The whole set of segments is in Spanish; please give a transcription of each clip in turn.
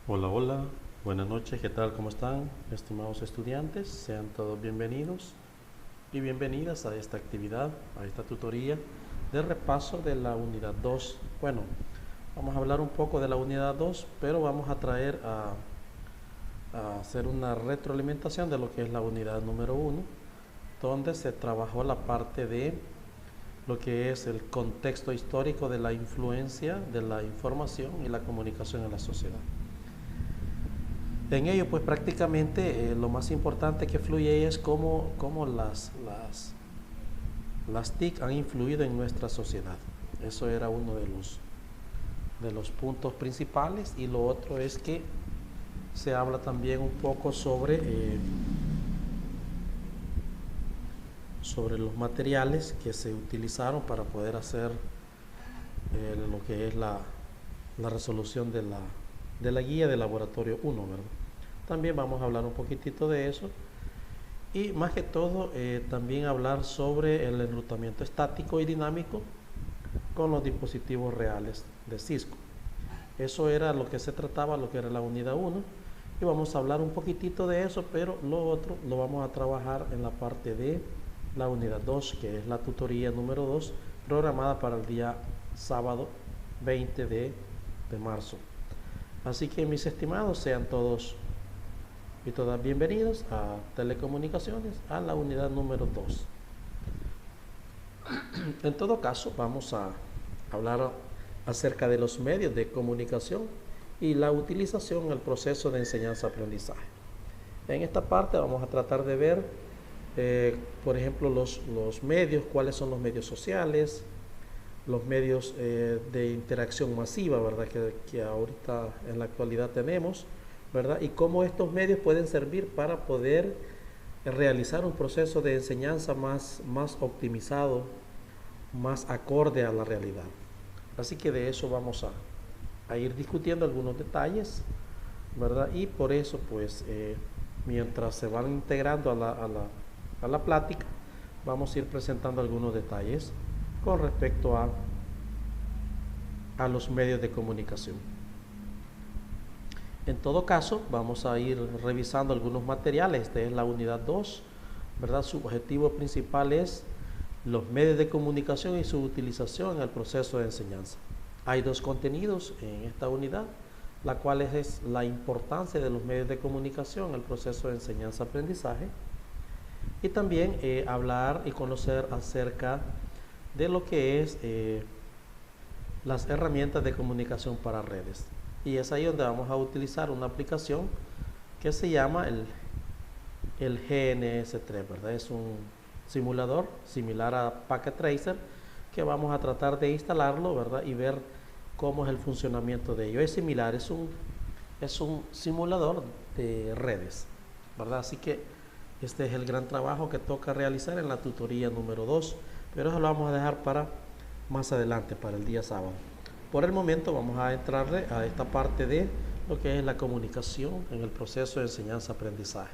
Hola, hola, buenas noches, ¿qué tal? ¿Cómo están, estimados estudiantes? Sean todos bienvenidos y bienvenidas a esta actividad, a esta tutoría de repaso de la unidad 2. Bueno, vamos a hablar un poco de la unidad 2, pero vamos a traer a hacer una retroalimentación de lo que es la unidad número 1, donde se trabajó la parte de lo que es el contexto histórico de la influencia de la información y la comunicación en la sociedad. En ello, pues prácticamente lo más importante que fluye es cómo las TIC han influido en nuestra sociedad. Eso era uno de los puntos principales, y lo otro es que se habla también un poco sobre los materiales que se utilizaron para poder hacer lo que es la resolución de la guía de laboratorio 1, ¿verdad? También vamos a hablar un poquitito de eso. Y más que todo, también hablar sobre el enrutamiento estático y dinámico con los dispositivos reales de Cisco. Eso era lo que se trataba, lo que era la unidad 1. Y vamos a hablar un poquitito de eso, pero lo otro lo vamos a trabajar en la parte de la unidad 2, que es la tutoría número 2, programada para el día sábado 20 de marzo. Así que, mis estimados, sean todos y todas bienvenidos a Telecomunicaciones, a la unidad número 2. En todo caso, vamos a hablar acerca de los medios de comunicación y la utilización en el proceso de enseñanza-aprendizaje. En esta parte vamos a tratar de ver, por ejemplo, los medios, cuáles son los medios sociales, los medios de interacción masiva, ¿verdad? Que ahorita en la actualidad tenemos, ¿verdad? Y cómo estos medios pueden servir para poder realizar un proceso de enseñanza más optimizado, más acorde a la realidad. Así que de eso vamos a ir discutiendo algunos detalles, ¿verdad? Y por eso, pues, mientras se van integrando a la plática, vamos a ir presentando algunos detalles con respecto a los medios de comunicación. En todo caso, vamos a ir revisando algunos materiales. Esta es la unidad 2, ¿verdad? Su objetivo principal es los medios de comunicación y su utilización en el proceso de enseñanza. Hay dos contenidos en esta unidad, la cual es la importancia de los medios de comunicación en el proceso de enseñanza-aprendizaje, y también hablar y conocer acerca de lo que es las herramientas de comunicación para redes. Y es ahí donde vamos a utilizar una aplicación que se llama el GNS3, ¿verdad? Es un simulador similar a Packet Tracer, que vamos a tratar de instalarlo, ¿verdad? Y ver cómo es el funcionamiento de ello. Es similar, es un simulador de redes, ¿verdad? Así que este es el gran trabajo que toca realizar en la tutoría número 2, pero eso lo vamos a dejar para más adelante, para el día sábado. Por el momento vamos a entrarle a esta parte de lo que es la comunicación en el proceso de enseñanza-aprendizaje.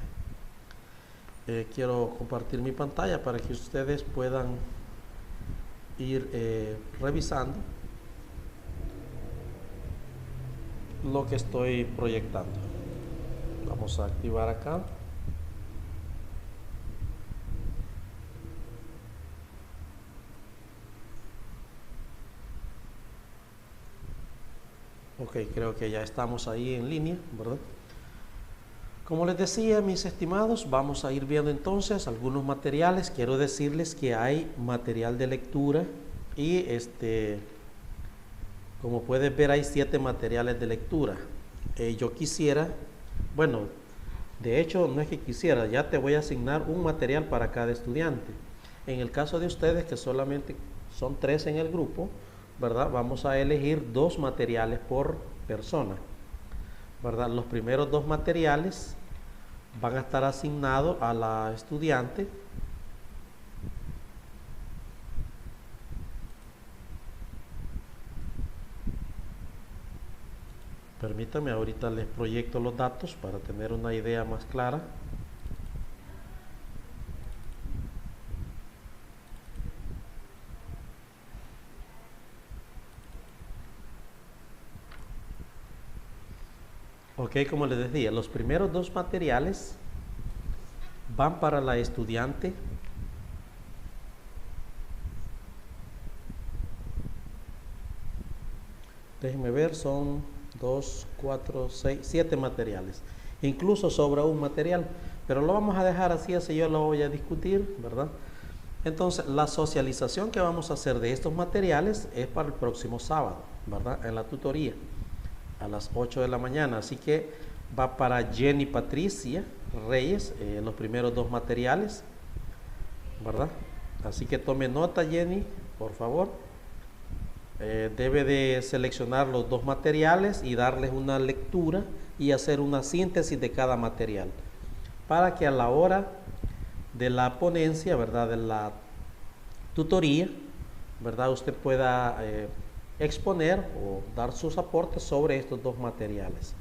Quiero compartir mi pantalla para que ustedes puedan ir revisando lo que estoy proyectando. Vamos a activar acá. Ok, creo que ya estamos ahí en línea, ¿verdad? Como les decía, mis estimados, vamos a ir viendo entonces algunos materiales. Quiero decirles que hay material de lectura y como puedes ver, hay 7 materiales de lectura. Yo quisiera, bueno, de hecho no es que quisiera, ya te voy a asignar un material para cada estudiante. En el caso de ustedes, que solamente son 3 en el grupo, ¿verdad? Vamos a elegir 2 materiales por persona, ¿verdad? Los primeros 2 materiales van a estar asignados a la estudiante. Permítanme, ahorita les proyecto los datos para tener una idea más clara. Ok, como les decía, los primeros dos materiales van para la estudiante déjenme ver, son 2, 4, 6, 7 materiales. Incluso sobra un material, pero lo vamos a dejar así yo lo voy a discutir, ¿verdad? Entonces, la socialización que vamos a hacer de estos materiales es para el próximo sábado, ¿verdad? En la tutoría, a las 8 de la mañana. Así que va para Jenny Patricia Reyes, los primeros dos materiales, ¿verdad? Así que tome nota, Jenny, por favor. Debe de seleccionar los dos materiales y darles una lectura y hacer una síntesis de cada material, para que a la hora de la ponencia, ¿verdad?, de la tutoría, ¿verdad?, usted pueda exponer o dar sus aportes sobre estos dos materiales.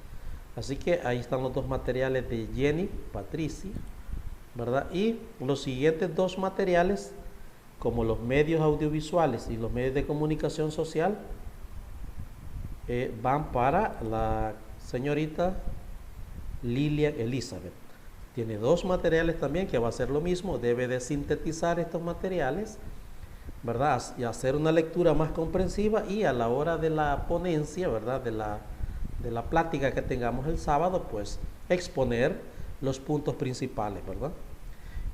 Así que ahí están los dos materiales de Jenny Patricia, ¿verdad? Y los siguientes dos materiales, como los medios audiovisuales y los medios de comunicación social, van para la señorita Lilian Elizabeth. Tiene dos materiales también que va a hacer lo mismo, debe de sintetizar estos materiales, ¿verdad? Y hacer una lectura más comprensiva, y a la hora de la ponencia, ¿verdad?, de la plática que tengamos el sábado, pues exponer los puntos principales, ¿verdad?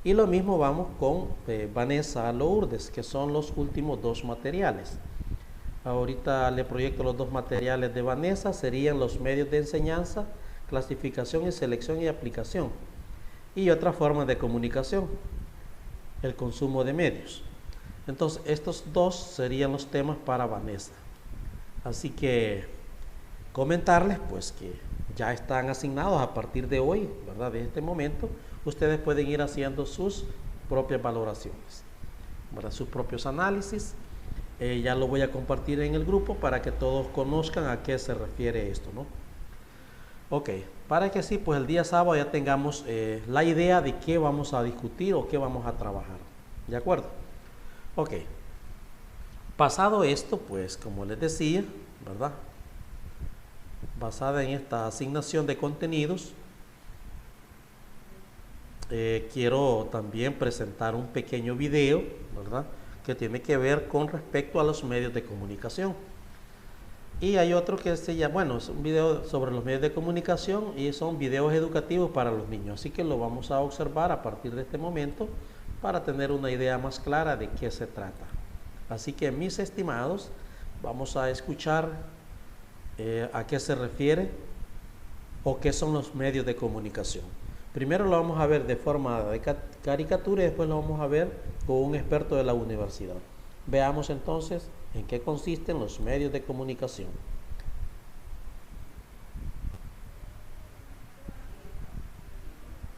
Y lo mismo vamos con Vanessa Lourdes, que son los últimos dos materiales. Ahorita le proyecto los dos materiales de Vanessa, serían los medios de enseñanza, clasificación y selección y aplicación. Y otra forma de comunicación, el consumo de medios. Entonces, estos dos serían los temas para Vanessa. Así que comentarles pues que ya están asignados a partir de hoy, ¿verdad?, de este momento. Ustedes pueden ir haciendo sus propias valoraciones, ¿verdad?, sus propios análisis. Ya lo voy a compartir en el grupo para que todos conozcan a qué se refiere esto, ¿no? Ok, para que así pues el día sábado ya tengamos la idea de qué vamos a discutir o qué vamos a trabajar, ¿de acuerdo? Ok, pasado esto, pues como les decía, ¿verdad?, basada en esta asignación de contenidos, quiero también presentar un pequeño video, ¿verdad?, que tiene que ver con respecto a los medios de comunicación. Y hay otro que se llama, bueno, es un video sobre los medios de comunicación y son videos educativos para los niños. Así que lo vamos a observar a partir de este momento para tener una idea más clara de qué se trata. Así que, mis estimados, vamos a escuchar a qué se refiere o qué son los medios de comunicación. Primero lo vamos a ver de forma de caricatura y después lo vamos a ver con un experto de la universidad. Veamos entonces en qué consisten los medios de comunicación.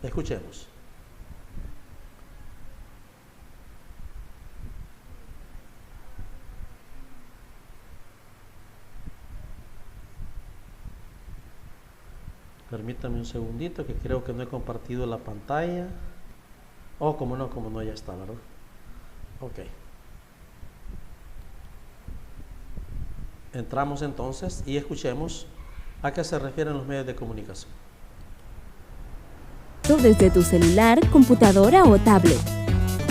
Escuchemos. Permítame un segundito, que creo que no he compartido la pantalla. Oh, como no, ya está, ¿verdad? Ok. Entramos entonces y escuchemos a qué se refieren los medios de comunicación. Desde tu celular, computadora o tablet.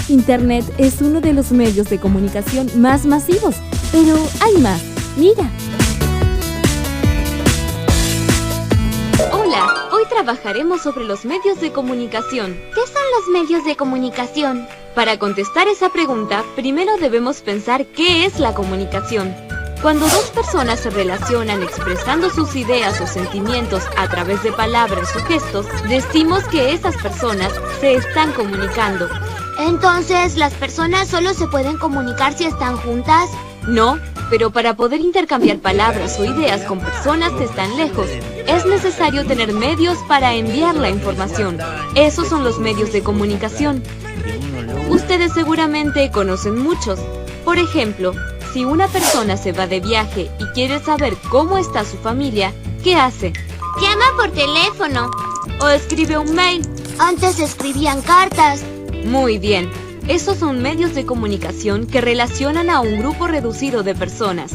Internet es uno de los medios de comunicación más masivos, pero hay más. Mira. Hola, hoy trabajaremos sobre los medios de comunicación. ¿Qué son los medios de comunicación? Para contestar esa pregunta, primero debemos pensar qué es la comunicación. Cuando dos personas se relacionan expresando sus ideas o sentimientos a través de palabras o gestos, decimos que esas personas se están comunicando. Entonces, ¿las personas solo se pueden comunicar si están juntas? No, pero para poder intercambiar palabras o ideas con personas que están lejos, es necesario tener medios para enviar la información. Esos son los medios de comunicación. Ustedes seguramente conocen muchos. Por ejemplo, si una persona se va de viaje y quiere saber cómo está su familia, ¿qué hace? Llama por teléfono. O escribe un mail. Antes escribían cartas. Muy bien. Esos son medios de comunicación que relacionan a un grupo reducido de personas.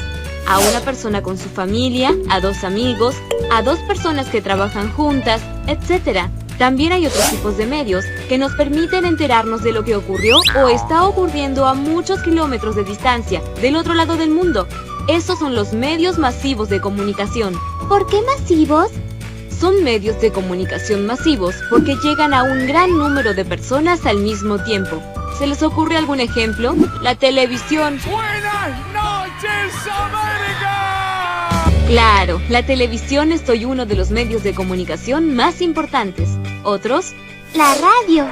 A una persona con su familia, a dos amigos, a dos personas que trabajan juntas, etc. También hay otros tipos de medios que nos permiten enterarnos de lo que ocurrió o está ocurriendo a muchos kilómetros de distancia, del otro lado del mundo. Esos son los medios masivos de comunicación. ¿Por qué masivos? Son medios de comunicación masivos porque llegan a un gran número de personas al mismo tiempo. ¿Se les ocurre algún ejemplo? La televisión. ¡Buenas noches, América! Claro, la televisión es hoy uno de los medios de comunicación más importantes. ¿Otros? La radio.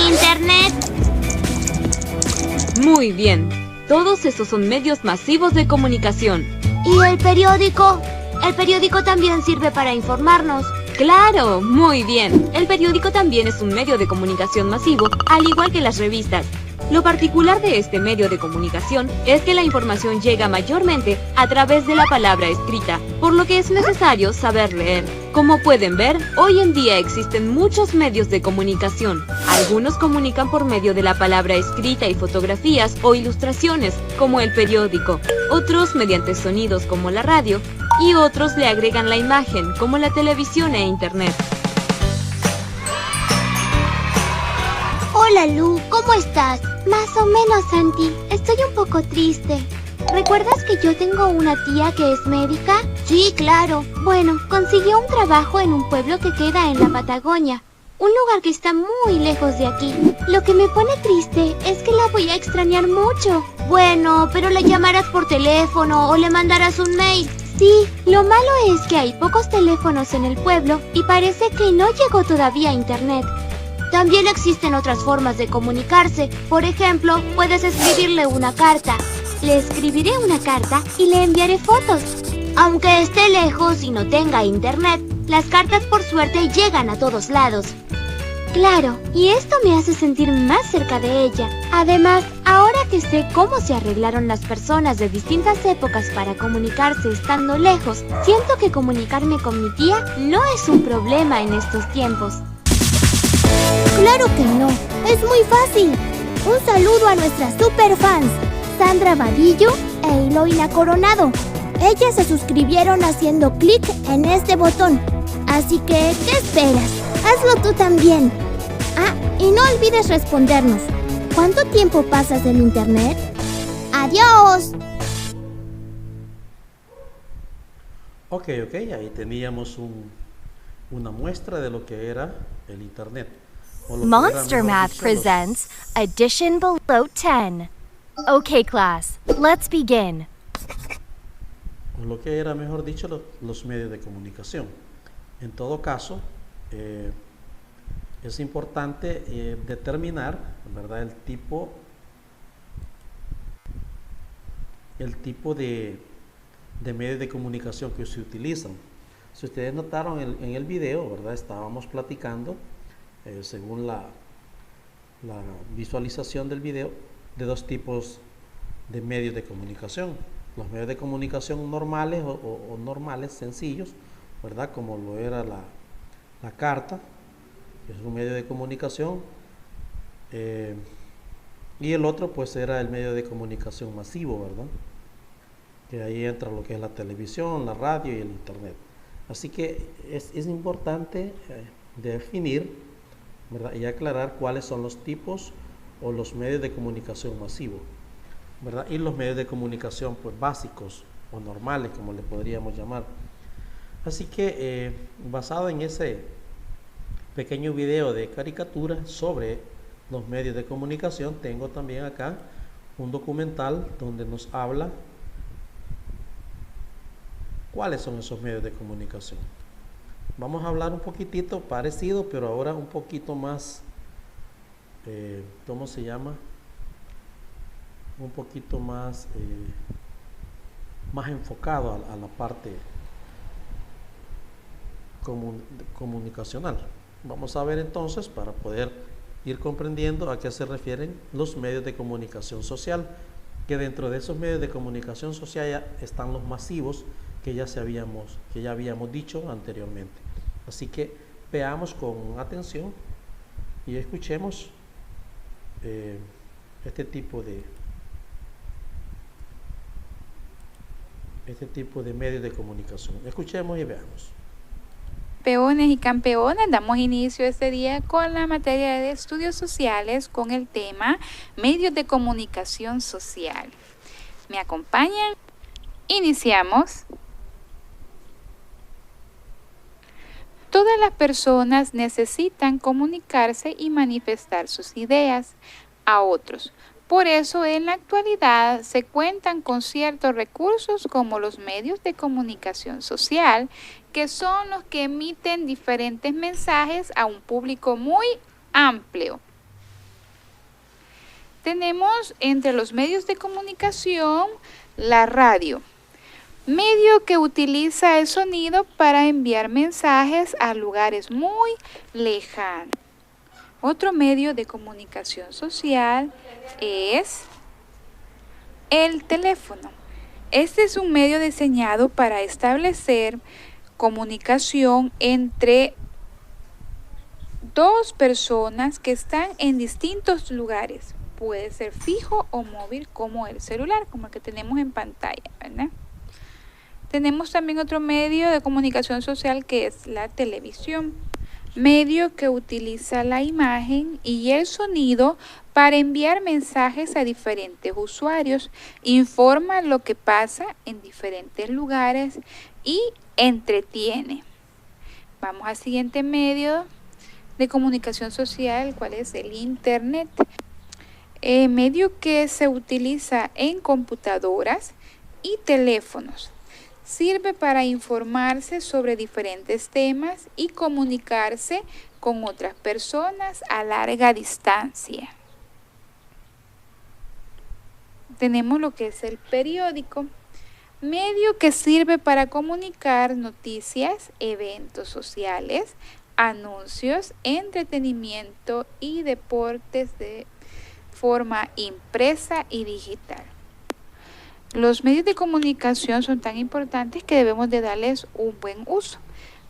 Internet. Muy bien. Todos esos son medios masivos de comunicación. ¿Y el periódico? El periódico también sirve para informarnos. ¡Claro! Muy bien. El periódico también es un medio de comunicación masivo, al igual que las revistas. Lo particular de este medio de comunicación es que la información llega mayormente a través de la palabra escrita, por lo que es necesario saber leer. Como pueden ver, hoy en día existen muchos medios de comunicación. Algunos comunican por medio de la palabra escrita y fotografías o ilustraciones, como el periódico. Otros mediante sonidos, como la radio. Y otros le agregan la imagen, como la televisión e internet. Hola Lu, ¿cómo estás? Más o menos, Santi. Estoy un poco triste. ¿Recuerdas que yo tengo una tía que es médica? Sí, claro. Bueno, consiguió un trabajo en un pueblo que queda en la Patagonia. Un lugar que está muy lejos de aquí. Lo que me pone triste es que la voy a extrañar mucho. Bueno, pero la llamarás por teléfono o le mandarás un mail. Sí, lo malo es que hay pocos teléfonos en el pueblo y parece que no llegó todavía internet. También existen otras formas de comunicarse. Por ejemplo, puedes escribirle una carta. Le escribiré una carta y le enviaré fotos. Aunque esté lejos y no tenga internet, las cartas por suerte llegan a todos lados. Claro, y esto me hace sentir más cerca de ella. Además, ahora que sé cómo se arreglaron las personas de distintas épocas para comunicarse estando lejos, siento que comunicarme con mi tía no es un problema en estos tiempos. ¡Claro que no! ¡Es muy fácil! Un saludo a nuestras superfans, Sandra Vadillo e Eloina Coronado. Ellas se suscribieron haciendo clic en este botón. Así que, ¿qué esperas? ¡Hazlo tú también! Ah, y no olvides respondernos. ¿Cuánto tiempo pasas en internet? ¡Adiós! Ok, ahí teníamos una muestra de lo que era el internet. Monster Math presents Addition Below 10. Okay, class, let's begin. O lo que era, mejor dicho, los medios de comunicación. En todo caso, es importante determinar, ¿verdad?, el tipo de medios de comunicación que se utilizan. Si ustedes notaron en el video, ¿verdad?, estábamos platicando, según la visualización del video, de dos tipos de medios de comunicación. Los medios de comunicación normales o normales, sencillos, ¿verdad?, como lo era la carta, que es un medio de comunicación, y el otro pues era el medio de comunicación masivo, ¿verdad?, que ahí entra lo que es la televisión, la radio y el internet. Así que es importante definir, ¿verdad?, y aclarar cuáles son los tipos o los medios de comunicación masivos, ¿verdad?, y los medios de comunicación pues básicos o normales, como le podríamos llamar. Así que basado en ese pequeño video de caricatura sobre los medios de comunicación, tengo también acá un documental donde nos habla cuáles son esos medios de comunicación. Vamos a hablar un poquitito parecido, pero ahora un poquito más, ¿cómo se llama? Un poquito más, más enfocado a la parte comunicacional. Vamos a ver entonces, para poder ir comprendiendo a qué se refieren los medios de comunicación social, que dentro de esos medios de comunicación social ya están los masivos que ya habíamos dicho anteriormente. Así que veamos con atención y escuchemos este tipo este tipo de medios de comunicación. Escuchemos y veamos. Campeones y campeonas, damos inicio este día con la materia de estudios sociales con el tema medios de comunicación social. ¿Me acompañan? Iniciamos. Todas las personas necesitan comunicarse y manifestar sus ideas a otros. Por eso en la actualidad se cuentan con ciertos recursos como los medios de comunicación social, que son los que emiten diferentes mensajes a un público muy amplio. Tenemos entre los medios de comunicación la radio, medio que utiliza el sonido para enviar mensajes a lugares muy lejanos. Otro medio de comunicación social es el teléfono. Este es un medio diseñado para establecer comunicación entre dos personas que están en distintos lugares. Puede ser fijo o móvil, como el celular, como el que tenemos en pantalla, ¿verdad? Tenemos también otro medio de comunicación social que es la televisión, medio que utiliza la imagen y el sonido para enviar mensajes a diferentes usuarios, informa lo que pasa en diferentes lugares y entretiene. Vamos al siguiente medio de comunicación social, el cual es el Internet, medio que se utiliza en computadoras y teléfonos. Sirve para informarse sobre diferentes temas y comunicarse con otras personas a larga distancia. Tenemos lo que es el periódico, medio que sirve para comunicar noticias, eventos sociales, anuncios, entretenimiento y deportes de forma impresa y digital. Los medios de comunicación son tan importantes que debemos de darles un buen uso,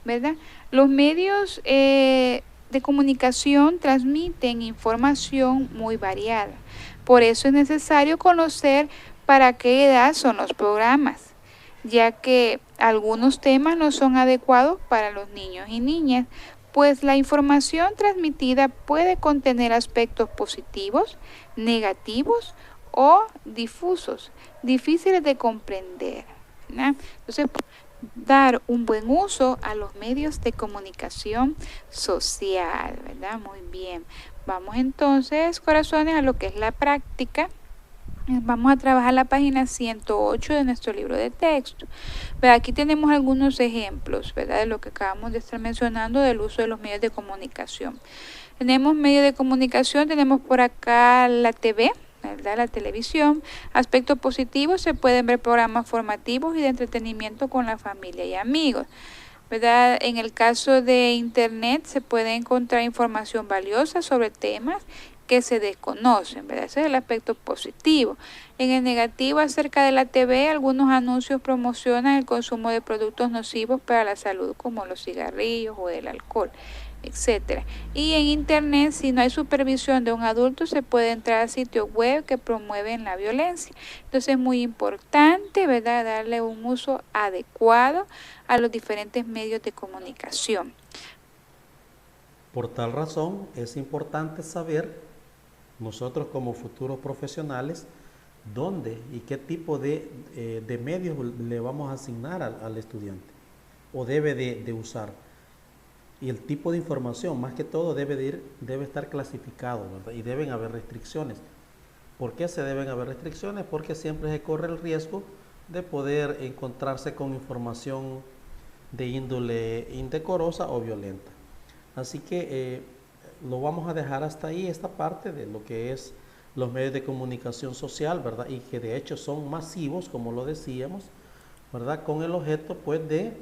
¿verdad? Los medios de comunicación transmiten información muy variada. Por eso es necesario conocer para qué edad son los programas, ya que algunos temas no son adecuados para los niños y niñas, pues la información transmitida puede contener aspectos positivos, negativos o difusos, difíciles de comprender, ¿no? Entonces, dar un buen uso a los medios de comunicación social, ¿verdad? Muy bien. Vamos entonces, corazones, a lo que es la práctica. Vamos a trabajar la página 108 de nuestro libro de texto. Pero aquí tenemos algunos ejemplos, ¿verdad? De lo que acabamos de estar mencionando del uso de los medios de comunicación. Tenemos medios de comunicación, tenemos por acá la TV, ¿verdad? La televisión. Aspectos positivos, se pueden ver programas formativos y de entretenimiento con la familia y amigos, ¿verdad? En el caso de Internet se puede encontrar información valiosa sobre temas que se desconocen, ¿verdad? Ese es el aspecto positivo. En el negativo, acerca de la TV, algunos anuncios promocionan el consumo de productos nocivos para la salud, como los cigarrillos o el alcohol, etcétera. Y en Internet, si no hay supervisión de un adulto, se puede entrar a sitios web que promueven la violencia. Entonces es muy importante, ¿verdad?, darle un uso adecuado a los diferentes medios de comunicación. Por tal razón, es importante saber, nosotros como futuros profesionales, dónde y qué tipo de medios le vamos a asignar al estudiante o debe de usar. Y el tipo de información, más que todo, debe estar clasificado, ¿verdad? Y deben haber restricciones. ¿Por qué se deben haber restricciones? Porque siempre se corre el riesgo de poder encontrarse con información de índole indecorosa o violenta. Así que lo vamos a dejar hasta ahí, esta parte de lo que es los medios de comunicación social, ¿verdad? Y que de hecho son masivos, como lo decíamos, ¿verdad? Con el objeto, pues, de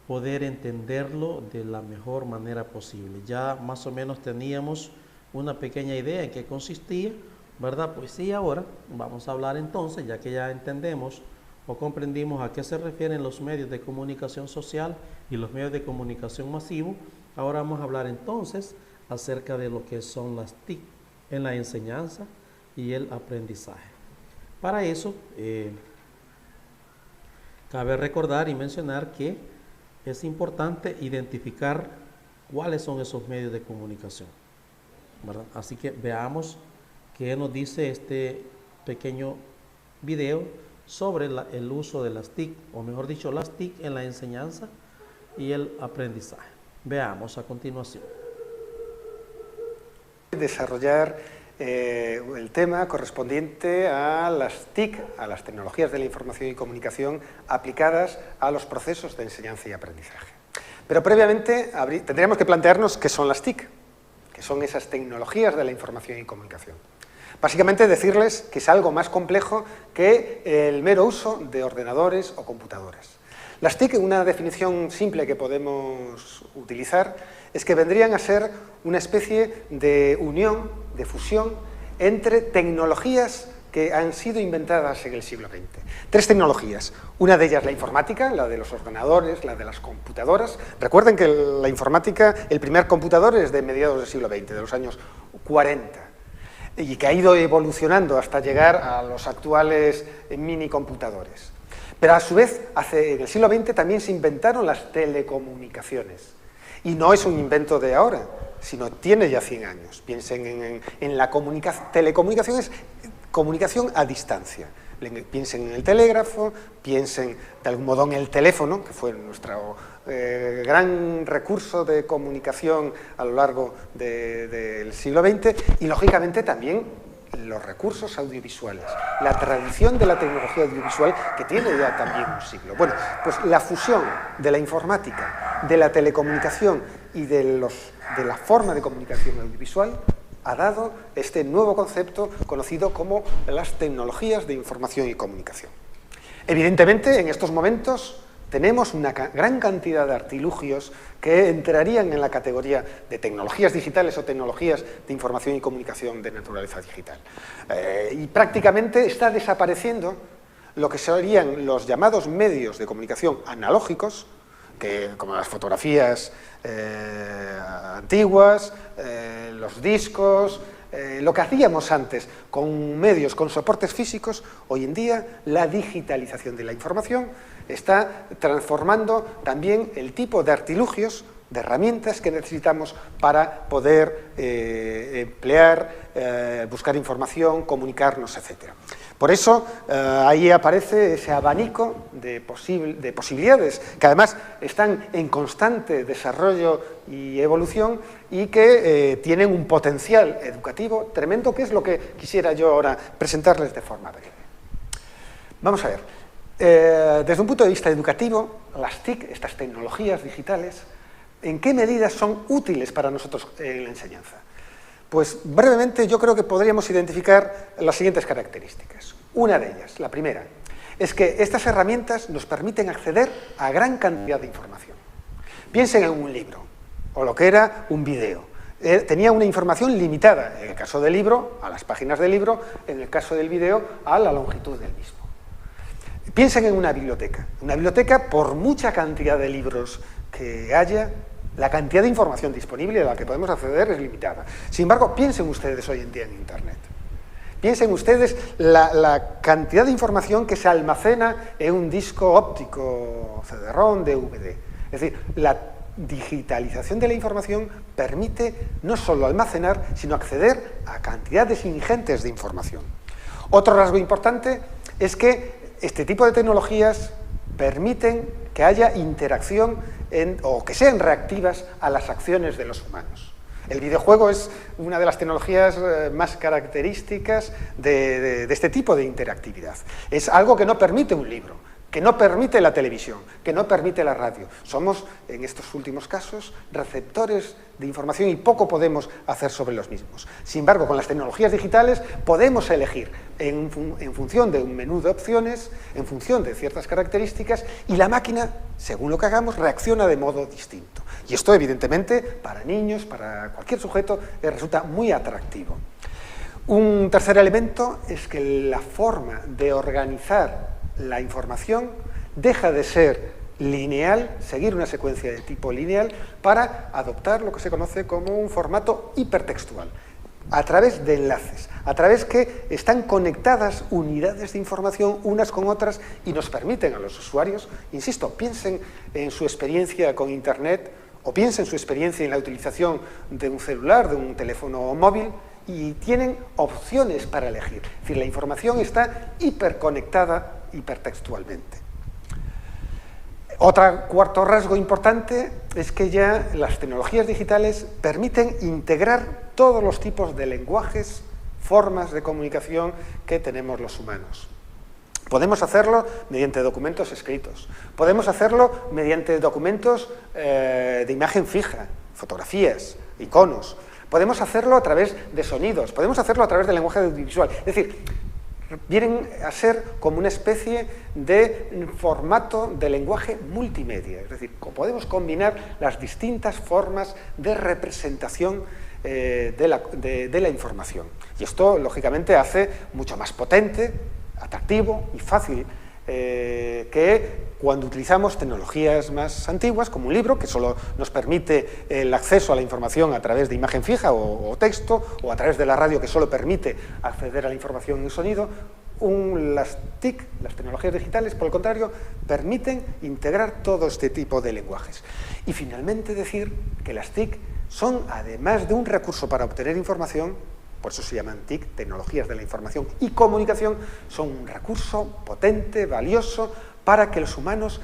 poder entenderlo de la mejor manera posible. Ya más o menos teníamos una pequeña idea en qué consistía, ¿verdad? Pues sí, ahora vamos a hablar entonces, ya que ya entendemos o comprendimos a qué se refieren los medios de comunicación social y los medios de comunicación masivos. Ahora vamos a hablar entonces acerca de lo que son las TIC en la enseñanza y el aprendizaje. Para eso, Cabe recordar y mencionar que es importante identificar cuáles son esos medios de comunicación, ¿verdad? Así que veamos qué nos dice este pequeño video sobre el uso de las TIC, o mejor dicho, las TIC en la enseñanza y el aprendizaje. Veamos a continuación. Desarrollar el tema correspondiente a las TIC, a las tecnologías de la información y comunicación aplicadas a los procesos de enseñanza y aprendizaje. Pero previamente tendríamos que plantearnos qué son las TIC, que son esas tecnologías de la información y comunicación. Básicamente decirles que es algo más complejo que el mero uso de ordenadores o computadores. Las TIC, una definición simple que podemos utilizar, es que vendrían a ser una especie de unión, de fusión, entre tecnologías que han sido inventadas en el siglo XX. 3 tecnologías. Una de ellas la informática, la de los ordenadores, la de las computadoras. Recuerden que la informática, el primer computador es de mediados del siglo XX, de los años 40, y que ha ido evolucionando hasta llegar a los actuales minicomputadores. Pero a su vez, en el siglo XX también se inventaron las telecomunicaciones. Y no es un invento de ahora, sino tiene ya 100 años. Piensen en la telecomunicación, es comunicación a distancia. Piensen en el telégrafo, piensen de algún modo en el teléfono, que fue nuestro gran recurso de comunicación a lo largo del siglo XX, y lógicamente también los recursos audiovisuales, la tradición de la tecnología audiovisual que tiene ya también un siglo. Bueno, pues la fusión de la informática, de la telecomunicación y de la forma de comunicación audiovisual ha dado este nuevo concepto conocido como las tecnologías de información y comunicación. Evidentemente, en estos momentos tenemos una gran cantidad de artilugios que entrarían en la categoría de tecnologías digitales o tecnologías de información y comunicación de naturaleza digital. Y prácticamente está desapareciendo lo que serían los llamados medios de comunicación analógicos, como las fotografías antiguas, los discos, lo que hacíamos antes con medios, con soportes físicos. Hoy en día la digitalización de la información está transformando también el tipo de artilugios, de herramientas que necesitamos para poder emplear, buscar información, comunicarnos, etc. Por eso ahí aparece ese abanico de posibilidades que además están en constante desarrollo y evolución y que tienen un potencial educativo tremendo, que es lo que quisiera yo ahora presentarles de forma breve. Vamos a ver, desde un punto de vista educativo, las TIC, estas tecnologías digitales, ¿en qué medidas son útiles para nosotros en la enseñanza? Pues brevemente yo creo que podríamos identificar las siguientes características. Una de ellas, la primera, es que estas herramientas nos permiten acceder a gran cantidad de información. Piensen en un libro, o lo que era un video. Tenía una información limitada, en el caso del libro, a las páginas del libro, en el caso del video, a la longitud del mismo. Piensen en una biblioteca. Una biblioteca, por mucha cantidad de libros que haya, la cantidad de información disponible a la que podemos acceder es limitada. Sin embargo, piensen ustedes hoy en día en Internet. Piensen ustedes la cantidad de información que se almacena en un disco óptico, CD-ROM, DVD. Es decir, la digitalización de la información permite no solo almacenar, sino acceder a cantidades ingentes de información. Otro rasgo importante es que este tipo de tecnologías permiten que haya interacción o que sean reactivas a las acciones de los humanos. El videojuego es una de las tecnologías más características de este tipo de interactividad. Es algo que no permite un libro, que no permite la televisión, que no permite la radio. Somos, en estos últimos casos, receptores de información y poco podemos hacer sobre los mismos. Sin embargo, con las tecnologías digitales podemos elegir en función de un menú de opciones, en función de ciertas características, y la máquina, según lo que hagamos, reacciona de modo distinto. Y esto, evidentemente, para niños, para cualquier sujeto, resulta muy atractivo. Un tercer elemento es que la forma de organizar la información deja de ser lineal, seguir una secuencia de tipo lineal, para adoptar lo que se conoce como un formato hipertextual. a través de enlaces, a través que están conectadas unidades de información unas con otras y nos permiten a los usuarios, insisto, piensen en su experiencia con Internet o piensen en su experiencia en la utilización de un celular, de un teléfono móvil, y tienen opciones para elegir. Es decir, la información está hiperconectada hipertextualmente. Otro cuarto rasgo importante es que ya las tecnologías digitales permiten integrar todos los tipos de lenguajes, formas de comunicación que tenemos los humanos. Podemos hacerlo mediante documentos escritos, podemos hacerlo mediante documentos de imagen fija, fotografías, iconos, podemos hacerlo a través de sonidos, podemos hacerlo a través del lenguaje audiovisual. Es decir, vienen a ser como una especie de formato de lenguaje multimedia, es decir, podemos combinar las distintas formas de representación de la información. Y esto, lógicamente, hace mucho más potente, atractivo y fácil que cuando utilizamos tecnologías más antiguas, como un libro, que solo nos permite el acceso a la información a través de imagen fija o texto, o a través de la radio, que solo permite acceder a la información en sonido. Las TIC, las tecnologías digitales, por el contrario, permiten integrar todo este tipo de lenguajes. Y finalmente decir que las TIC son, además de un recurso para obtener información, por eso se llaman TIC, tecnologías de la información y comunicación, son un recurso potente, valioso, para que los humanos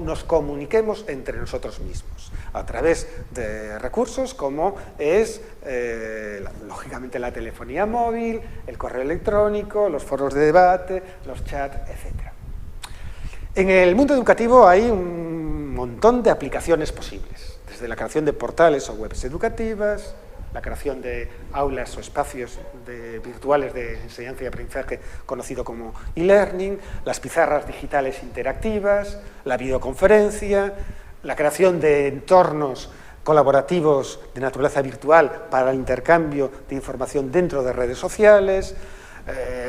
nos comuniquemos entre nosotros mismos, a través de recursos como es, lógicamente, la telefonía móvil, el correo electrónico, los foros de debate, los chats, etc. En el mundo educativo hay un montón de aplicaciones posibles, desde la creación de portales o webs educativas, la creación de aulas o espacios virtuales de enseñanza y aprendizaje conocido como e-learning, las pizarras digitales interactivas, la videoconferencia, la creación de entornos colaborativos de naturaleza virtual para el intercambio de información dentro de redes sociales,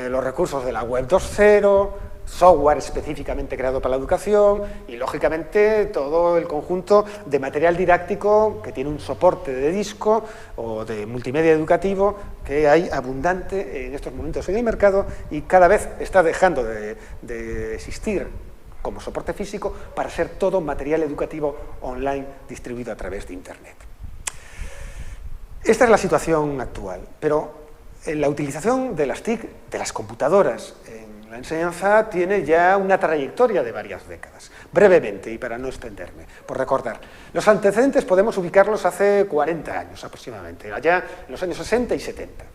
los recursos de la web 2.0, software específicamente creado para la educación y, lógicamente, todo el conjunto de material didáctico que tiene un soporte de disco o de multimedia educativo que hay abundante en estos momentos en el mercado y cada vez está dejando de existir como soporte físico para ser todo material educativo online distribuido a través de Internet. Esta es la situación actual, pero la utilización de las TIC, de las computadoras en la enseñanza, tiene ya una trayectoria de varias décadas. Brevemente, y para no extenderme, por recordar, los antecedentes podemos ubicarlos hace 40 años aproximadamente, allá en los años 60 y 70.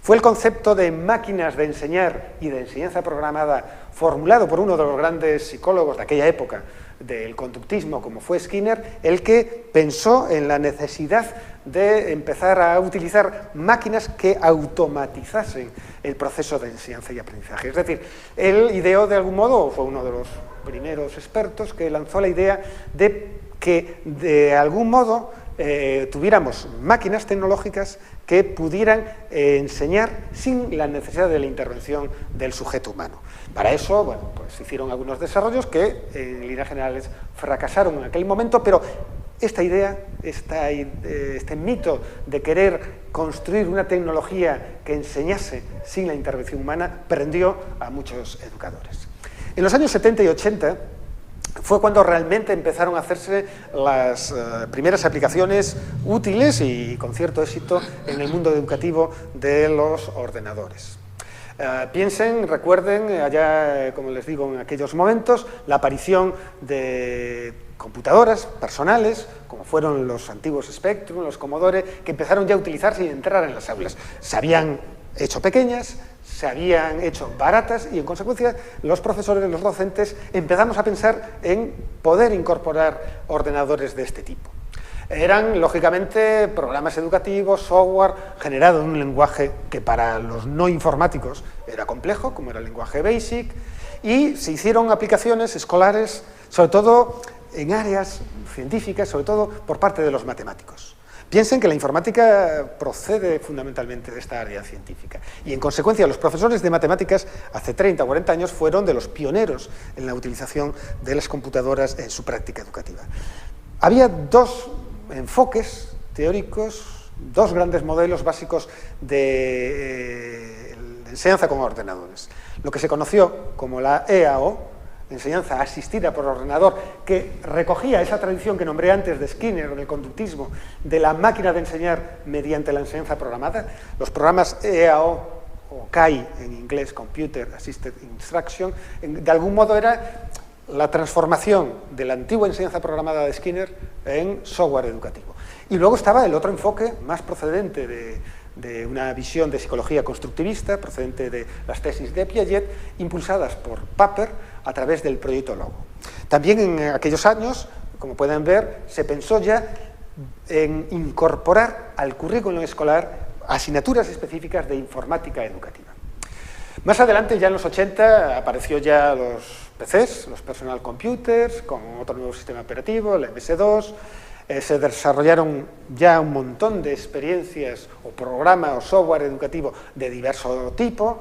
Fue el concepto de máquinas de enseñar y de enseñanza programada formulado por uno de los grandes psicólogos de aquella época del conductismo, como fue Skinner, el que pensó en la necesidad de empezar a utilizar máquinas que automatizasen el proceso de enseñanza y aprendizaje. Es decir, él ideó de algún modo, o fue uno de los primeros expertos que lanzó la idea de que de algún modo tuviéramos máquinas tecnológicas que pudieran enseñar sin la necesidad de la intervención del sujeto humano. Para eso, bueno, pues se hicieron algunos desarrollos que en líneas generales fracasaron en aquel momento, pero esta idea, este mito de querer construir una tecnología que enseñase sin la intervención humana prendió a muchos educadores. En los años 70 y 80 fue cuando realmente empezaron a hacerse las primeras aplicaciones útiles y con cierto éxito en el mundo educativo de los ordenadores. Piensen, recuerden, allá, como les digo, en aquellos momentos, la aparición de computadoras personales, como fueron los antiguos Spectrum, los Commodore, que empezaron ya a utilizarse y a entrar en las aulas. Se habían hecho pequeñas, se habían hecho baratas y, en consecuencia, los profesores, los docentes, empezamos a pensar en poder incorporar ordenadores de este tipo. Eran, lógicamente, programas educativos, software, generado en un lenguaje que para los no informáticos era complejo, como era el lenguaje BASIC, y se hicieron aplicaciones escolares, sobre todo en áreas científicas, sobre todo por parte de los matemáticos. Piensen que la informática procede fundamentalmente de esta área científica y, en consecuencia, los profesores de matemáticas hace 30 o 40 años fueron de los pioneros en la utilización de las computadoras en su práctica educativa. Había dos enfoques teóricos dos grandes modelos básicos de enseñanza con ordenadores. Lo que se conoció como la EAO, enseñanza asistida por ordenador, que recogía esa tradición que nombré antes de Skinner, del conductismo, de la máquina de enseñar mediante la enseñanza programada. Los programas EAO o CAI en inglés, Computer Assisted Instruction, de algún modo era la transformación de la antigua enseñanza programada de Skinner en software educativo. Y luego estaba el otro enfoque más procedente de una visión de psicología constructivista, procedente de las tesis de Piaget, impulsadas por Papert a través del proyecto Logo. También en aquellos años, como pueden ver, se pensó ya en incorporar al currículum escolar asignaturas específicas de informática educativa. Más adelante, ya en los 80, apareció ya los PCs, los personal computers, con otro nuevo sistema operativo, el MS2, se desarrollaron ya un montón de experiencias o programa o software educativo de diverso tipo.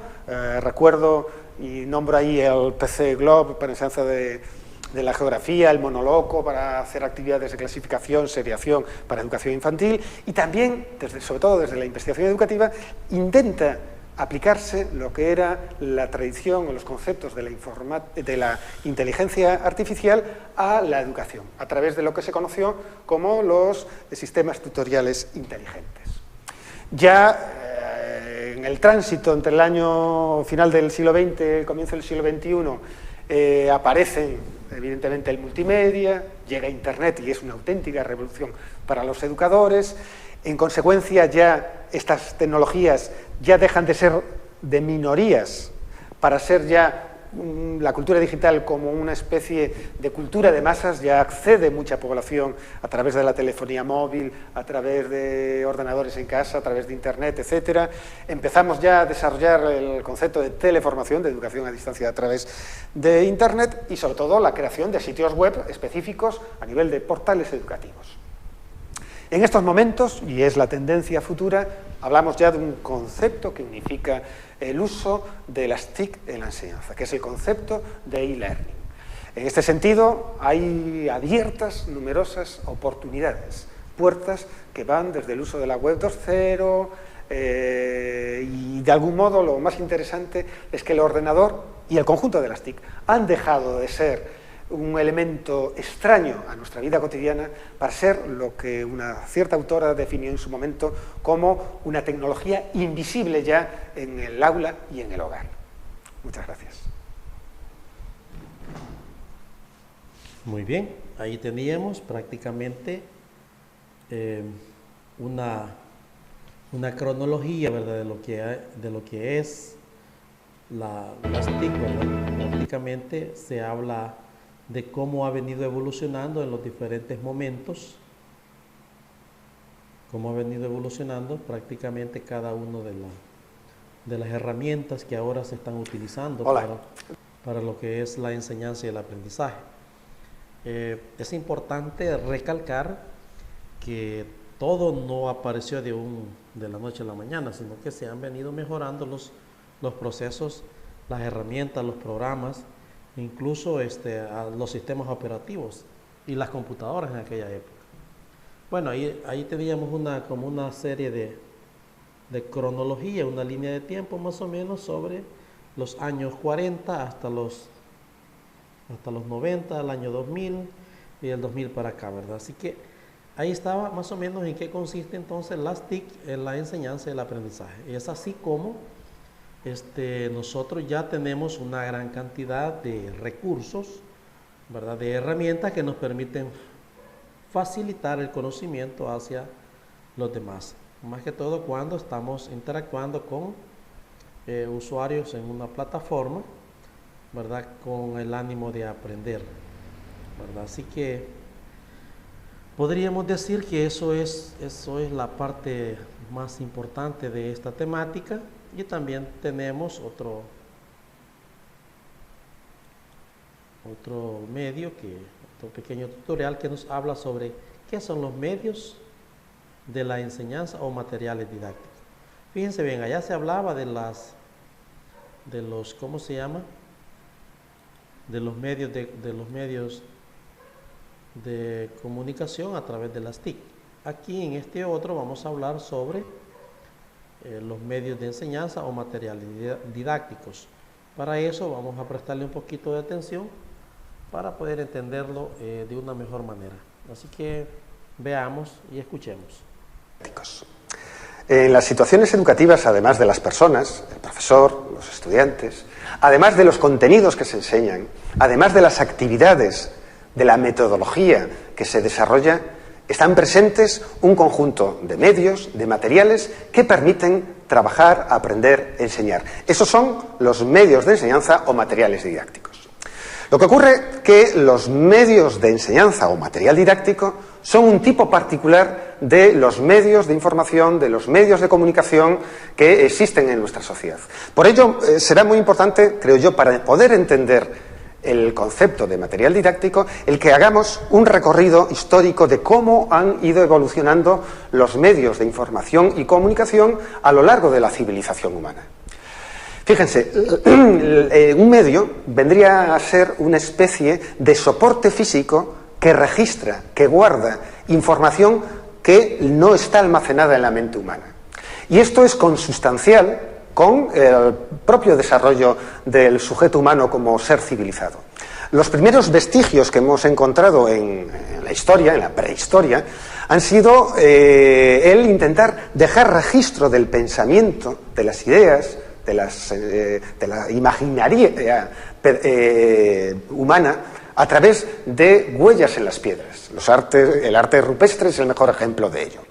Recuerdo y nombro ahí el PC Globe para enseñanza de la geografía, el Monoloco para hacer actividades de clasificación, seriación para educación infantil, y también, sobre todo desde la investigación educativa, intenta aplicarse lo que era la tradición o los conceptos de la inteligencia artificial a la educación, a través de lo que se conoció como los sistemas tutoriales inteligentes. Ya en el tránsito entre el año final del siglo XX y el comienzo del siglo XXI aparecen evidentemente el multimedia, llega Internet y es una auténtica revolución para los educadores. En consecuencia, ya estas tecnologías ya dejan de ser de minorías para ser ya la cultura digital como una especie de cultura de masas. Ya accede mucha población a través de la telefonía móvil, a través de ordenadores en casa, a través de Internet, etcétera. Empezamos ya a desarrollar el concepto de teleformación, de educación a distancia a través de Internet, y sobre todo la creación de sitios web específicos a nivel de portales educativos. En estos momentos, y es la tendencia futura, hablamos ya de un concepto que unifica el uso de las TIC en la enseñanza, que es el concepto de e-learning. En este sentido, hay abiertas numerosas oportunidades, puertas que van desde el uso de la web 2.0, y de algún modo lo más interesante es que el ordenador y el conjunto de las TIC han dejado de ser un elemento extraño a nuestra vida cotidiana para ser lo que una cierta autora definió en su momento como una tecnología invisible ya en el aula y en el hogar. Muchas gracias. Muy bien, ahí teníamos prácticamente una cronología, ¿verdad?, de lo que es las TIC, ¿verdad? Prácticamente se habla de cómo ha venido evolucionando en los diferentes momentos, cómo ha venido evolucionando prácticamente cada una de las herramientas que ahora se están utilizando para lo que es la enseñanza y el aprendizaje. Es importante recalcar que todo no apareció de la noche a la mañana, sino que se han venido mejorando los procesos, las herramientas, los programas, incluso a los sistemas operativos y las computadoras en aquella época. Bueno, ahí teníamos como una serie de cronología, una línea de tiempo más o menos sobre los años 40 hasta los 90, el año 2000 y el 2000 para acá, ¿verdad? Así que ahí estaba más o menos en qué consiste entonces las TIC en la enseñanza y el aprendizaje. Y es así como nosotros ya tenemos una gran cantidad de recursos, ¿verdad?, de herramientas que nos permiten facilitar el conocimiento hacia los demás, más que todo cuando estamos interactuando con usuarios en una plataforma, ¿verdad?, con el ánimo de aprender, ¿verdad? Así que podríamos decir que eso es la parte más importante de esta temática. Y también tenemos otro medio, otro pequeño tutorial que nos habla sobre qué son los medios de la enseñanza o materiales didácticos. Fíjense bien, allá se hablaba de los ¿cómo se llama? De los medios de comunicación a través de las TIC. Aquí en este otro vamos a hablar sobre los medios de enseñanza o materiales didácticos. Para eso vamos a prestarle un poquito de atención para poder entenderlo de una mejor manera. Así que veamos y escuchemos. En las situaciones educativas, además de las personas, el profesor, los estudiantes, además de los contenidos que se enseñan, además de las actividades, de la metodología que se desarrolla, están presentes un conjunto de medios, de materiales que permiten trabajar, aprender, enseñar. Esos son los medios de enseñanza o materiales didácticos. Lo que ocurre es que los medios de enseñanza o material didáctico son un tipo particular de los medios de información, de los medios de comunicación que existen en nuestra sociedad. Por ello, será muy importante, creo yo, para poder entender el concepto de material didáctico, el que hagamos un recorrido histórico de cómo han ido evolucionando los medios de información y comunicación a lo largo de la civilización humana. Fíjense, un medio vendría a ser una especie de soporte físico que registra, que guarda información que no está almacenada en la mente humana. Y esto es consustancial con el propio desarrollo del sujeto humano como ser civilizado. Los primeros vestigios que hemos encontrado en la historia, en la prehistoria, han sido el intentar dejar registro del pensamiento, de las ideas, de la imaginaria humana a través de huellas en las piedras. El arte rupestre es el mejor ejemplo de ello.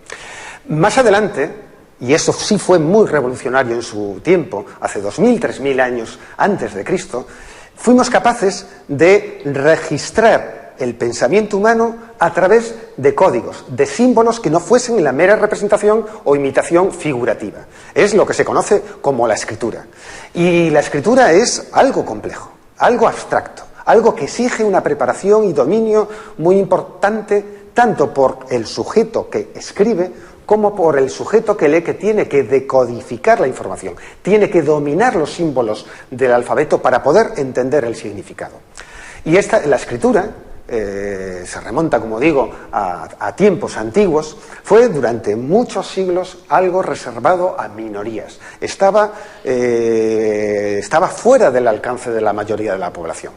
Más adelante, y eso sí fue muy revolucionario en su tiempo, hace 2000, 3000 años antes de Cristo, fuimos capaces de registrar el pensamiento humano a través de códigos, de símbolos que no fuesen la mera representación o imitación figurativa. Es lo que se conoce como la escritura. Y la escritura es algo complejo, algo abstracto, algo que exige una preparación y dominio muy importante, tanto por el sujeto que escribe como por el sujeto que lee, que tiene que decodificar la información, tiene que dominar los símbolos del alfabeto para poder entender el significado. Y la escritura, se remonta, como digo, a tiempos antiguos, fue durante muchos siglos algo reservado a minorías. Estaba fuera del alcance de la mayoría de la población.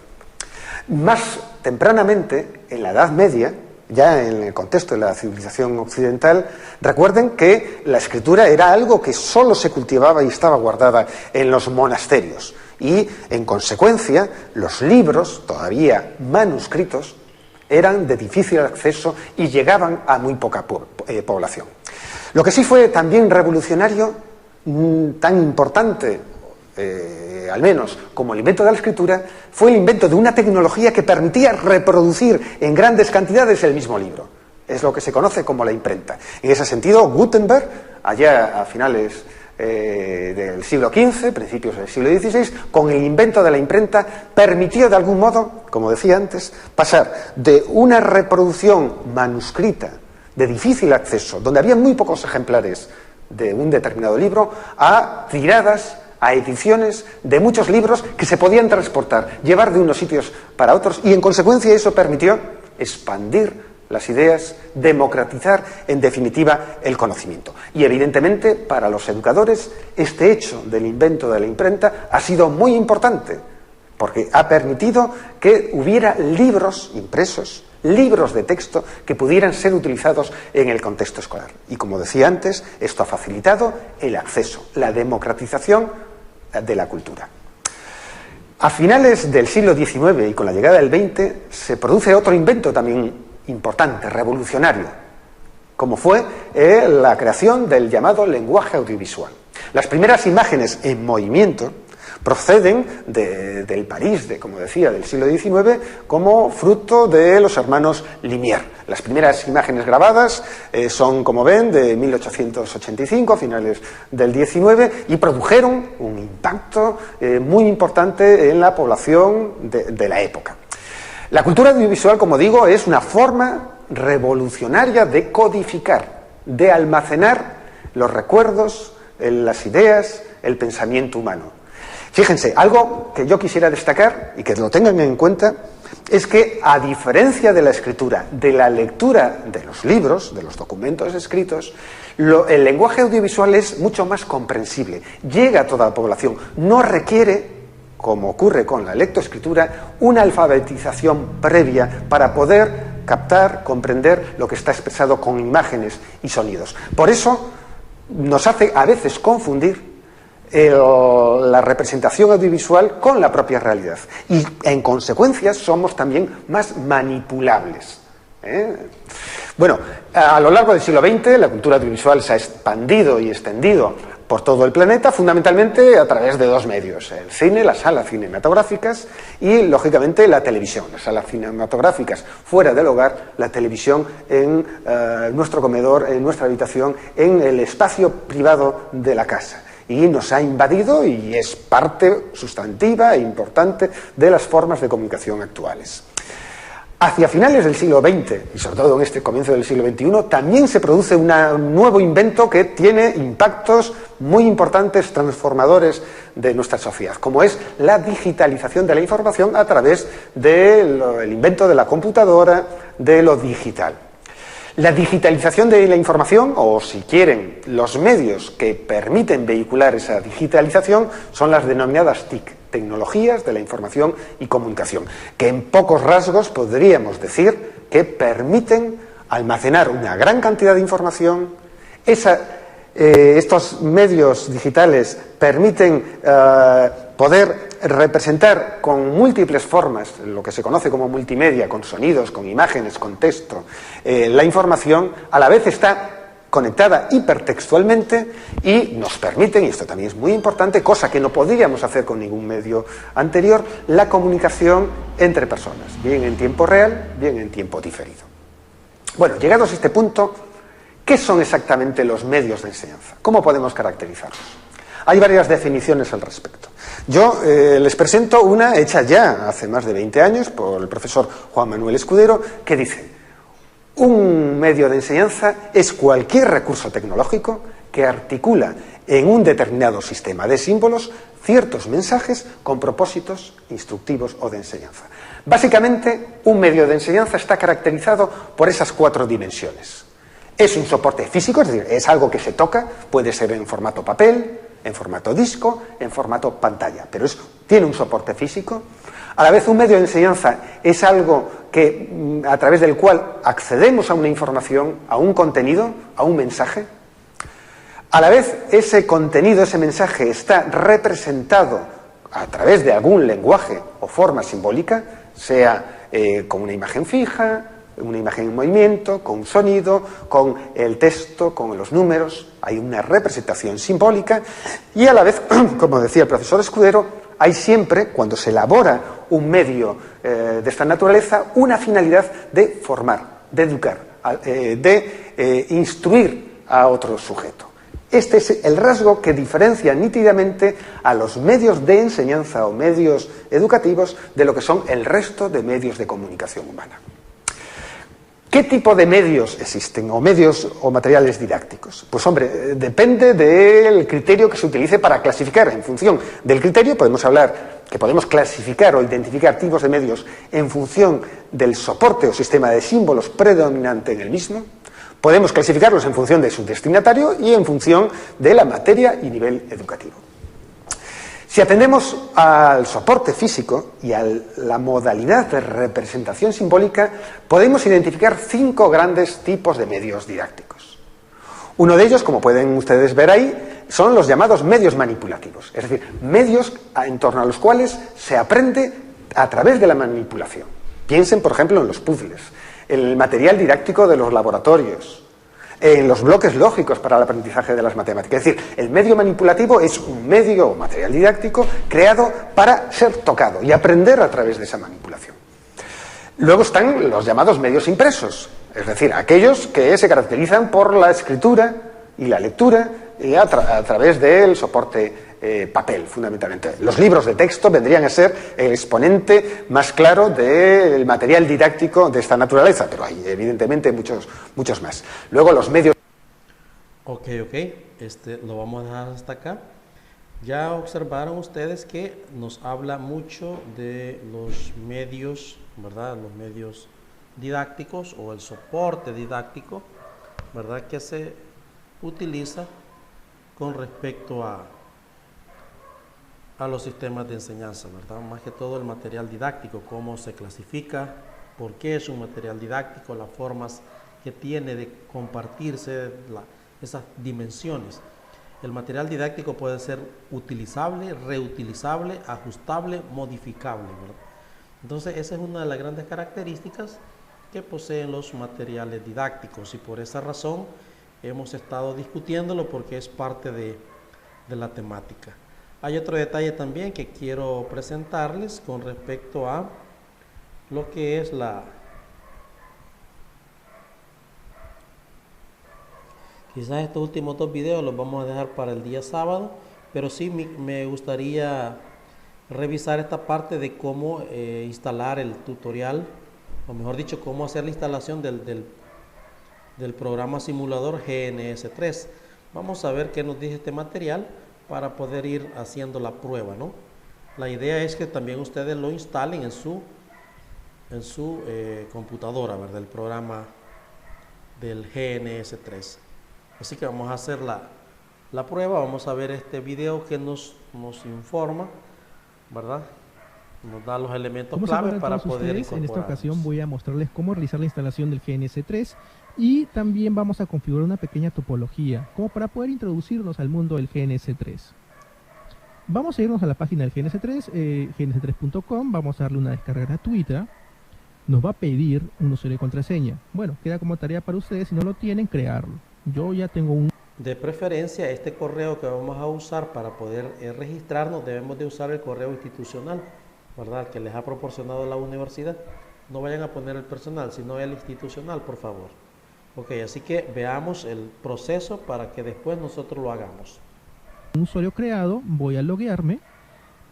Más tempranamente, en la Edad Media, ya en el contexto de la civilización occidental, recuerden que la escritura era algo que solo se cultivaba y estaba guardada en los monasterios. Y, en consecuencia, los libros, todavía manuscritos, eran de difícil acceso y llegaban a muy poca población. Lo que sí fue también revolucionario, tan importante, al menos como el invento de la escritura, fue el invento de una tecnología que permitía reproducir en grandes cantidades el mismo libro. Es lo que se conoce como la imprenta. En ese sentido, Gutenberg, allá a finales del siglo XV, principios del siglo XVI, con el invento de la imprenta, permitió de algún modo, como decía antes, pasar de una reproducción manuscrita de difícil acceso, donde había muy pocos ejemplares de un determinado libro, a tiradas, a ediciones de muchos libros que se podían transportar, llevar de unos sitios para otros, y en consecuencia eso permitió expandir las ideas, democratizar en definitiva el conocimiento. Y evidentemente para los educadores este hecho del invento de la imprenta ha sido muy importante, porque ha permitido que hubiera libros impresos, libros de texto que pudieran ser utilizados en el contexto escolar. Y como decía antes, esto ha facilitado el acceso, la democratización de la cultura. A finales del siglo XIX y con la llegada del XX se produce otro invento también importante, revolucionario, como fue la creación del llamado lenguaje audiovisual. Las primeras imágenes en movimiento proceden del París, como decía, del siglo XIX, como fruto de los hermanos Lumière. Las primeras imágenes grabadas son, como ven, de 1885, a finales del XIX, y produjeron un impacto muy importante en la población de la época. La cultura audiovisual, como digo, es una forma revolucionaria de codificar, de almacenar los recuerdos, las ideas, el pensamiento humano. Fíjense, algo que yo quisiera destacar y que lo tengan en cuenta es que, a diferencia de la escritura, de la lectura de los libros, de los documentos escritos, el lenguaje audiovisual es mucho más comprensible, llega a toda la población, no requiere, como ocurre con la lectoescritura, una alfabetización previa para poder captar, comprender lo que está expresado con imágenes y sonidos. Por eso nos hace a veces confundir la representación audiovisual con la propia realidad y en consecuencia somos también más manipulables. Bueno, a lo largo del siglo XX la cultura audiovisual se ha expandido y extendido por todo el planeta, fundamentalmente a través de dos medios: el cine, las salas cinematográficas y, lógicamente, la televisión. Las salas cinematográficas fuera del hogar, la televisión en nuestro comedor, en nuestra habitación, en el espacio privado de la casa. Y nos ha invadido y es parte sustantiva e importante de las formas de comunicación actuales. Hacia finales del siglo XX, y sobre todo en este comienzo del siglo XXI, también se produce un nuevo invento que tiene impactos muy importantes, transformadores de nuestra sociedad, como es la digitalización de la información a través del invento de la computadora, de lo digital. La digitalización de la información, o si quieren, los medios que permiten vehicular esa digitalización, son las denominadas TIC, tecnologías de la información y comunicación, que en pocos rasgos podríamos decir que permiten almacenar una gran cantidad de información. Estos medios digitales permiten poder representar con múltiples formas, lo que se conoce como multimedia, con sonidos, con imágenes, con texto, la información. A la vez está conectada hipertextualmente y nos permiten, y esto también es muy importante, cosa que no podríamos hacer con ningún medio anterior, la comunicación entre personas, bien en tiempo real, bien en tiempo diferido. Bueno, llegados a este punto, ¿qué son exactamente los medios de enseñanza? ¿Cómo podemos caracterizarlos? Hay varias definiciones al respecto. Yo les presento una hecha ya hace más de 20 años por el profesor Juan Manuel Escudero, que dice: un medio de enseñanza es cualquier recurso tecnológico que articula en un determinado sistema de símbolos ciertos mensajes con propósitos instructivos o de enseñanza. Básicamente, un medio de enseñanza está caracterizado por esas 4 dimensiones. Es un soporte físico, es decir, es algo que se toca, puede ser en formato papel, en formato disco, en formato pantalla, pero tiene un soporte físico. A la vez, un medio de enseñanza es algo que, a través del cual accedemos a una información, a un contenido, a un mensaje. A la vez, ese contenido, ese mensaje está representado a través de algún lenguaje o forma simbólica, sea con una imagen fija, una imagen en movimiento, con un sonido, con el texto, con los números. Hay una representación simbólica y, a la vez, como decía el profesor Escudero, hay siempre, cuando se elabora un medio de esta naturaleza, una finalidad de formar, de educar, de instruir a otro sujeto. Este es el rasgo que diferencia nítidamente a los medios de enseñanza o medios educativos de lo que son el resto de medios de comunicación humana. ¿Qué tipo de medios existen, o medios o materiales didácticos? Pues hombre, depende del criterio que se utilice para clasificar. En función del criterio podemos hablar que podemos clasificar o identificar tipos de medios en función del soporte o sistema de símbolos predominante en el mismo. Podemos clasificarlos en función de su destinatario y en función de la materia y nivel educativo. Si atendemos al soporte físico y a la modalidad de representación simbólica, podemos identificar 5 grandes tipos de medios didácticos. Uno de ellos, como pueden ustedes ver ahí, son los llamados medios manipulativos, es decir, medios en torno a los cuales se aprende a través de la manipulación. Piensen, por ejemplo, en los puzzles, en el material didáctico de los laboratorios, en los bloques lógicos para el aprendizaje de las matemáticas. Es decir, el medio manipulativo es un medio o material didáctico creado para ser tocado y aprender a través de esa manipulación. Luego están los llamados medios impresos, es decir, aquellos que se caracterizan por la escritura y la lectura a través del soporte papel, fundamentalmente. Los libros de texto vendrían a ser el exponente más claro del material didáctico de esta naturaleza, pero hay evidentemente muchos más. Luego los medios... Ok, lo vamos a dejar hasta acá. Ya observaron ustedes que nos habla mucho de los medios, ¿verdad? Los medios didácticos o el soporte didáctico, ¿verdad? Que se utiliza con respecto a los sistemas de enseñanza, ¿verdad? Más que todo el material didáctico, cómo se clasifica, por qué es un material didáctico, las formas que tiene de compartirse, esas dimensiones. El material didáctico puede ser utilizable, reutilizable, ajustable, modificable, ¿verdad? Entonces esa es una de las grandes características que poseen los materiales didácticos y por esa razón hemos estado discutiéndolo porque es parte de la temática. Hay otro detalle también que quiero presentarles con respecto a lo que es Quizás estos últimos 2 videos los vamos a dejar para el día sábado, pero sí me gustaría revisar esta parte de cómo instalar el tutorial, o mejor dicho, cómo hacer la instalación del programa simulador GNS3. Vamos a ver qué nos dice este material para poder ir haciendo la prueba, ¿no? La idea es que también ustedes lo instalen en su computadora, ¿verdad? El programa del GNS3. Así que vamos a hacer la prueba, vamos a ver este video que nos informa, ¿verdad? Nos da los elementos clave para poder incorporarlos. En esta ocasión voy a mostrarles cómo realizar la instalación del GNS3 y también vamos a configurar una pequeña topología, como para poder introducirnos al mundo del GNS3. Vamos a irnos a la página del GNS3, gns3.com, vamos a darle una descarga gratuita. Nos va a pedir un usuario y contraseña. Bueno, queda como tarea para ustedes, si no lo tienen, crearlo. Yo ya tengo un... De preferencia, este correo que vamos a usar para poder registrarnos, debemos de usar el correo institucional, ¿verdad? Que les ha proporcionado la universidad. No vayan a poner el personal, sino el institucional, por favor. Ok, así que veamos el proceso para que después nosotros lo hagamos. Un usuario creado, voy a loguearme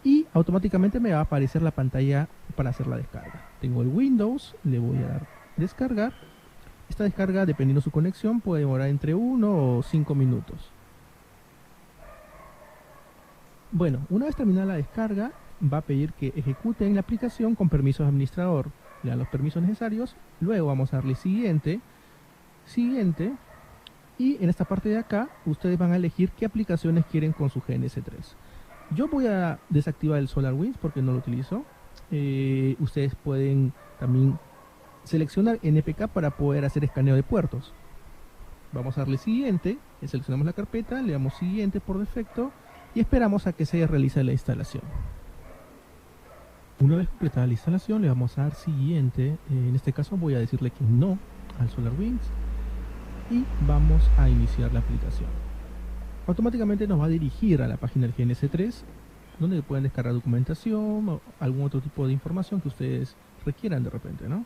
y automáticamente me va a aparecer la pantalla para hacer la descarga. Tengo el Windows, le voy a dar descargar. Esta descarga, dependiendo de su conexión, puede demorar entre 1 o 5 minutos. Bueno, una vez terminada la descarga, va a pedir que ejecuten la aplicación con permisos de administrador. Le dan los permisos necesarios, luego vamos a darle siguiente, siguiente, y en esta parte de acá, ustedes van a elegir qué aplicaciones quieren con su GNS3. Yo voy a desactivar el SolarWinds porque no lo utilizo. Ustedes pueden también seleccionar NPK para poder hacer escaneo de puertos. Vamos a darle siguiente, seleccionamos la carpeta, le damos siguiente por defecto y esperamos a que se realice la instalación. Una vez completada la instalación le vamos a dar siguiente, en este caso voy a decirle que no al SolarWinds y vamos a iniciar la aplicación. Automáticamente nos va a dirigir a la página del GNS3 donde pueden descargar documentación o algún otro tipo de información que ustedes requieran de repente, ¿no?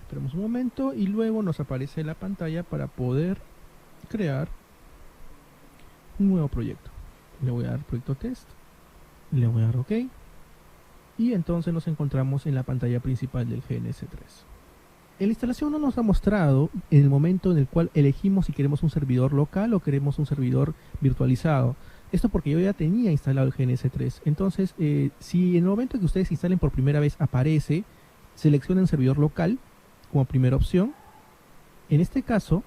Esperemos un momento y luego nos aparece la pantalla para poder crear un nuevo proyecto. Le voy a dar proyecto test, le voy a dar OK y entonces nos encontramos en la pantalla principal del GNS3. En la instalación no nos ha mostrado en el momento en el cual elegimos si queremos un servidor local o queremos un servidor virtualizado. Esto porque yo ya tenía instalado el GNS3. Entonces, si en el momento que ustedes instalen por primera vez aparece, seleccionen servidor local como primera opción. En este caso,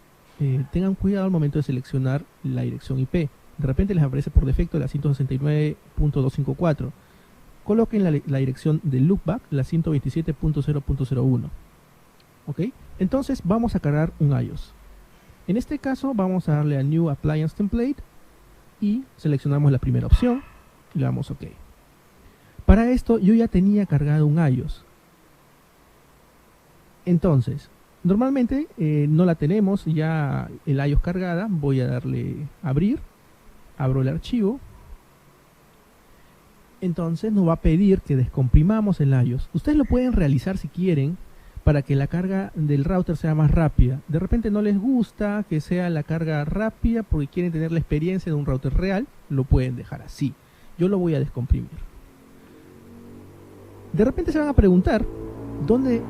tengan cuidado al momento de seleccionar la dirección IP. De repente les aparece por defecto la 169.254. Coloquen la dirección de loopback, la 127.0.01. ¿Ok? Entonces vamos a cargar un iOS. En este caso vamos a darle a New Appliance Template y seleccionamos la primera opción y le damos OK. Para esto yo ya tenía cargado un iOS. Entonces, normalmente no la tenemos ya el iOS cargada. Voy a darle abrir, abro el archivo. Entonces nos va a pedir que descomprimamos el iOS. Ustedes lo pueden realizar si quieren para que la carga del router sea más rápida. De repente no les gusta que sea la carga rápida porque quieren tener la experiencia de un router real, lo pueden dejar así. Yo lo voy a descomprimir. De repente se van a preguntar, ¿dónde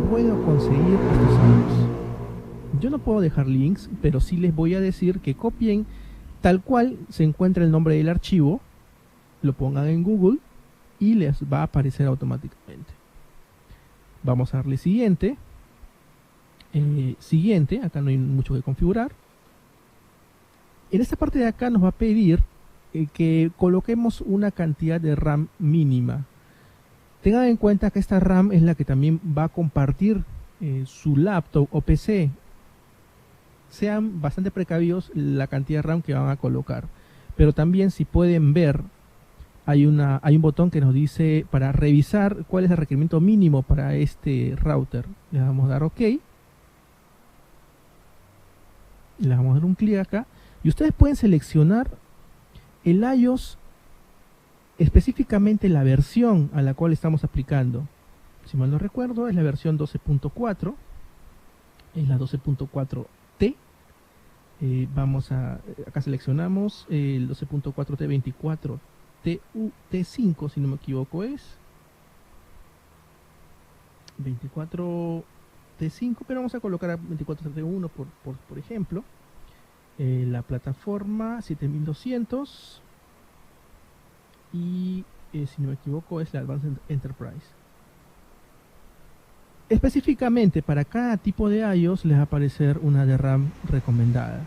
puedo conseguir estos iOS? Yo no puedo dejar links, pero sí les voy a decir que copien tal cual se encuentra el nombre del archivo, lo pongan en Google y les va a aparecer automáticamente. Vamos a darle siguiente. Siguiente, acá no hay mucho que configurar. En esta parte de acá nos va a pedir que coloquemos una cantidad de RAM mínima. Tengan en cuenta que esta RAM es la que también va a compartir su laptop o PC. Sean bastante precavidos la cantidad de RAM que van a colocar. Pero también, si pueden ver, hay un botón que nos dice para revisar cuál es el requerimiento mínimo para este router. Le vamos a dar OK. Le vamos a dar un clic acá. Y ustedes pueden seleccionar el iOS, específicamente la versión a la cual estamos aplicando. Si mal no recuerdo, es la versión 12.4. Es la 12.4T. Acá seleccionamos el 12.4T24 T5, si no me equivoco es 24T5, pero vamos a colocar a 24T1 por ejemplo. La plataforma 7200 y si no me equivoco es la Advanced Enterprise. Específicamente para cada tipo de iOS les va a aparecer una de RAM recomendada.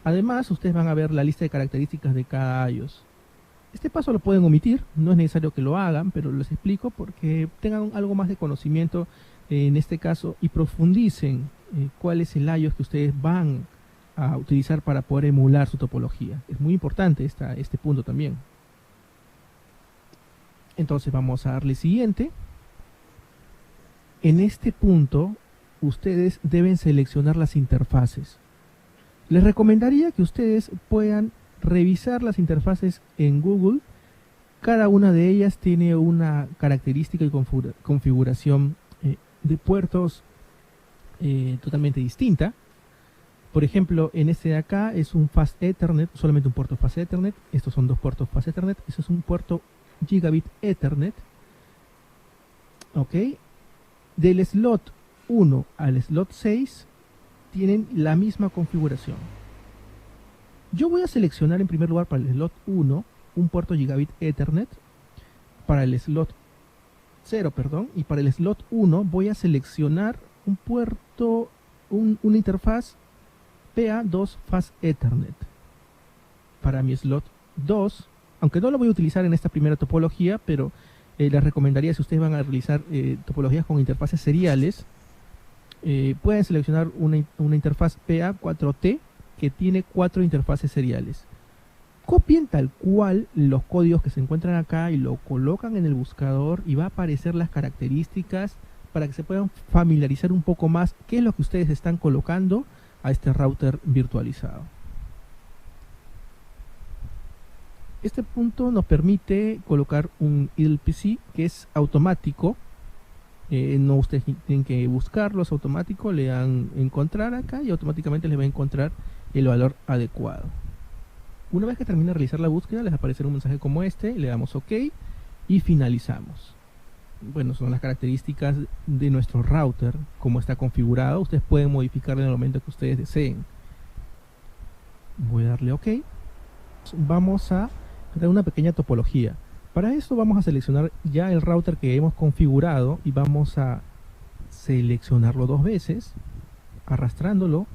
Además, ustedes van a ver la lista de características de cada iOS. Este paso lo pueden omitir, no es necesario que lo hagan, pero les explico porque tengan algo más de conocimiento en este caso y profundicen cuál es el iOS que ustedes van a utilizar para poder emular su topología. Es muy importante este punto también. Entonces vamos a darle siguiente. En este punto ustedes deben seleccionar las interfaces. Les recomendaría que ustedes puedan revisar las interfaces en Google. Cada una de ellas tiene una característica y configuración de puertos totalmente distinta. Por ejemplo, en este de acá es un Fast Ethernet, solamente un puerto Fast Ethernet. Estos son dos puertos Fast Ethernet. Eso es un puerto Gigabit Ethernet. Ok. Del slot 1 al slot 6 tienen la misma configuración. Yo voy a seleccionar en primer lugar para el slot 1 un puerto Gigabit Ethernet. Para el slot 0, perdón. Y para el slot 1 voy a seleccionar un puerto, una interfaz PA2 Fast Ethernet. Para mi slot 2, aunque no lo voy a utilizar en esta primera topología, pero les recomendaría, si ustedes van a realizar topologías con interfaces seriales, pueden seleccionar una interfaz PA4T que tiene 4 interfaces seriales. Copien tal cual los códigos que se encuentran acá y lo colocan en el buscador y va a aparecer las características para que se puedan familiarizar un poco más qué es lo que ustedes están colocando a este router virtualizado. Este punto nos permite colocar un idle-pc que es automático. No ustedes tienen que buscarlo, es automático. Le dan encontrar acá y automáticamente les va a encontrar el valor adecuado. Una vez que termina de realizar la búsqueda, les aparecerá un mensaje como este. Le damos OK y finalizamos. Bueno, son las características de nuestro router, como está configurado. Ustedes pueden modificarlo en el momento que ustedes deseen. Voy a darle OK. Vamos a crear una pequeña topología. Para esto vamos a seleccionar ya el router que hemos configurado y vamos a seleccionarlo 2 veces, arrastrándolo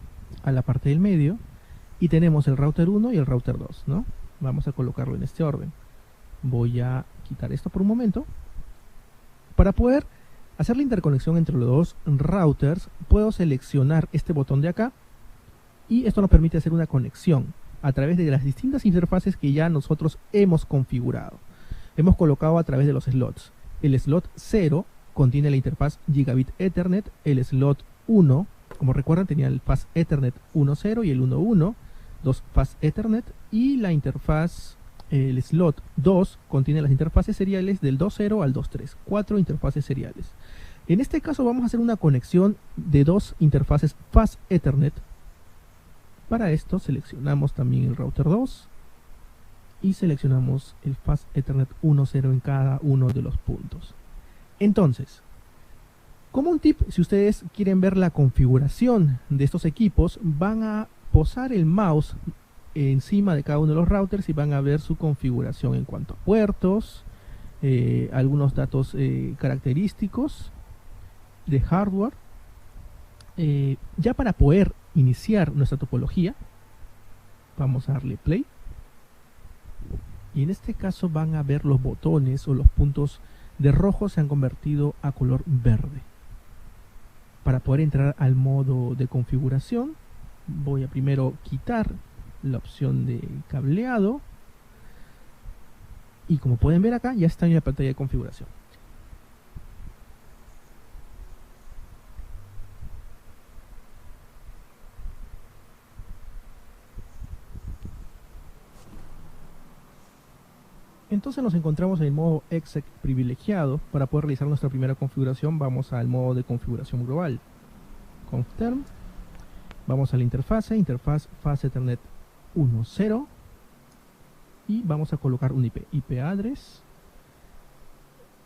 a la parte del medio, y tenemos el router 1 y el router 2, ¿no? Vamos a colocarlo en este orden. Voy a quitar esto por un momento. Para poder hacer la interconexión entre los dos routers, puedo seleccionar este botón de acá y esto nos permite hacer una conexión a través de las distintas interfaces que ya nosotros hemos configurado. Hemos colocado a través de los slots. El slot 0 contiene la interfaz Gigabit Ethernet. El slot 1, como recuerdan, tenía el Fast Ethernet 1.0 y el 1.1, 2 Fast Ethernet, y la interfaz, el slot 2 contiene las interfaces seriales del 2.0 al 2.3, 4 interfaces seriales. En este caso vamos a hacer una conexión de 2 interfaces Fast Ethernet. Para esto seleccionamos también el router 2 y seleccionamos el Fast Ethernet 1.0 en cada uno de los puntos. Entonces, como un tip, si ustedes quieren ver la configuración de estos equipos, van a posar el mouse encima de cada uno de los routers y van a ver su configuración en cuanto a puertos, algunos datos característicos de hardware. Ya para poder iniciar nuestra topología, vamos a darle play. Y en este caso van a ver los botones o los puntos de rojo se han convertido a color verde. Para poder entrar al modo de configuración, voy a primero quitar la opción de cableado. Y como pueden ver acá, ya está en la pantalla de configuración. Entonces nos encontramos en el modo exec privilegiado. Para poder realizar nuestra primera configuración, vamos al modo de configuración global. Confterm. Vamos a la interfaz fase Ethernet 1.0. Y vamos a colocar un IP address.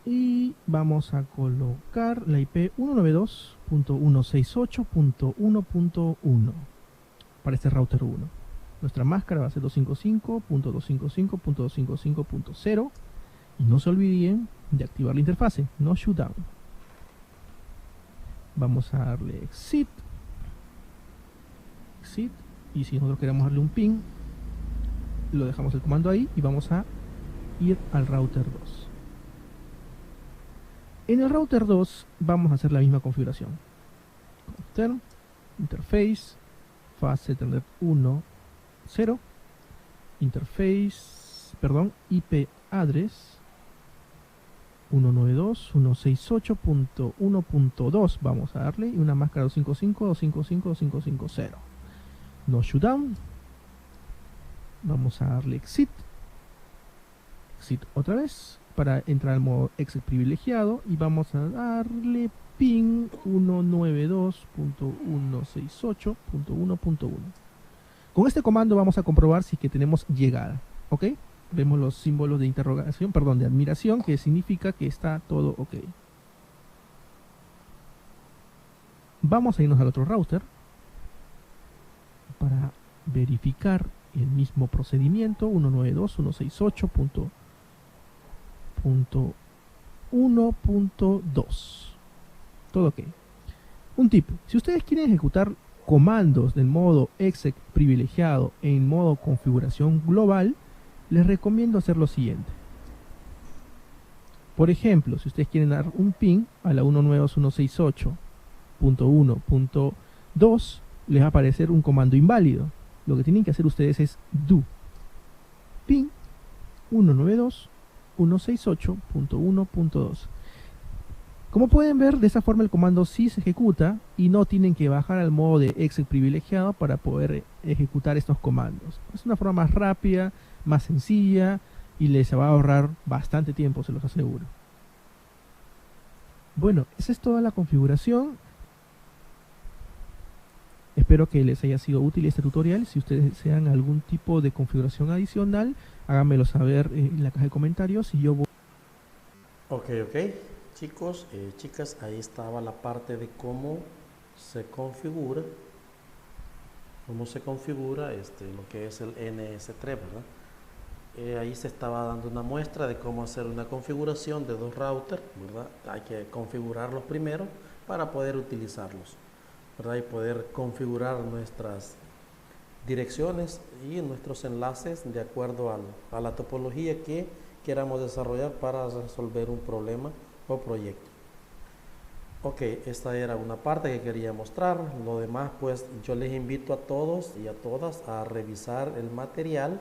Y vamos a colocar la IP 192.168.1.1 para este router 1. Nuestra máscara va a ser 255.255.255.0 y no se olviden de activar la interfase, no shutdown. Vamos a darle exit y si nosotros queremos darle un ping, lo dejamos el comando ahí y vamos a ir al router 2. En el router 2 vamos a hacer la misma configuración. Confirm, interface, fase Ethernet 1.0, IP address 192.168.1.2 vamos a darle y una máscara 255.255.255.0. No shutdown. Vamos a darle exit otra vez para entrar al modo exit privilegiado y vamos a darle ping 192.168.1.1. Con este comando vamos a comprobar si que tenemos llegada, ¿ok? Vemos los símbolos de interrogación, perdón, de admiración, que significa que está todo ok. Vamos a irnos al otro router para verificar el mismo procedimiento, 192.168.1.2. Todo ok. Un tip, si ustedes quieren ejecutar comandos del modo exec privilegiado en modo configuración global, les recomiendo hacer lo siguiente. Por ejemplo, si ustedes quieren dar un ping a la 192.168.1.2, les va a aparecer un comando inválido. Lo que tienen que hacer ustedes es do ping 192.168.1.2. Como pueden ver, de esa forma el comando sí se ejecuta y no tienen que bajar al modo de exec privilegiado para poder ejecutar estos comandos. Es una forma más rápida, más sencilla y les va a ahorrar bastante tiempo, se los aseguro. Bueno, esa es toda la configuración. Espero que les haya sido útil este tutorial. Si ustedes desean algún tipo de configuración adicional, háganmelo saber en la caja de comentarios y yo voy. Ok. Chicos, chicas, ahí estaba la parte de cómo se configura lo que es el NS3, ¿verdad? Ahí se estaba dando una muestra de cómo hacer una configuración de dos routers, ¿verdad? Hay que configurarlos primero para poder utilizarlos, ¿verdad? Y poder configurar nuestras direcciones y nuestros enlaces de acuerdo a la topología que queramos desarrollar para resolver un problema o proyecto. Ok, esta era una parte que quería mostrar. Lo demás, pues yo les invito a todos y a todas a revisar el material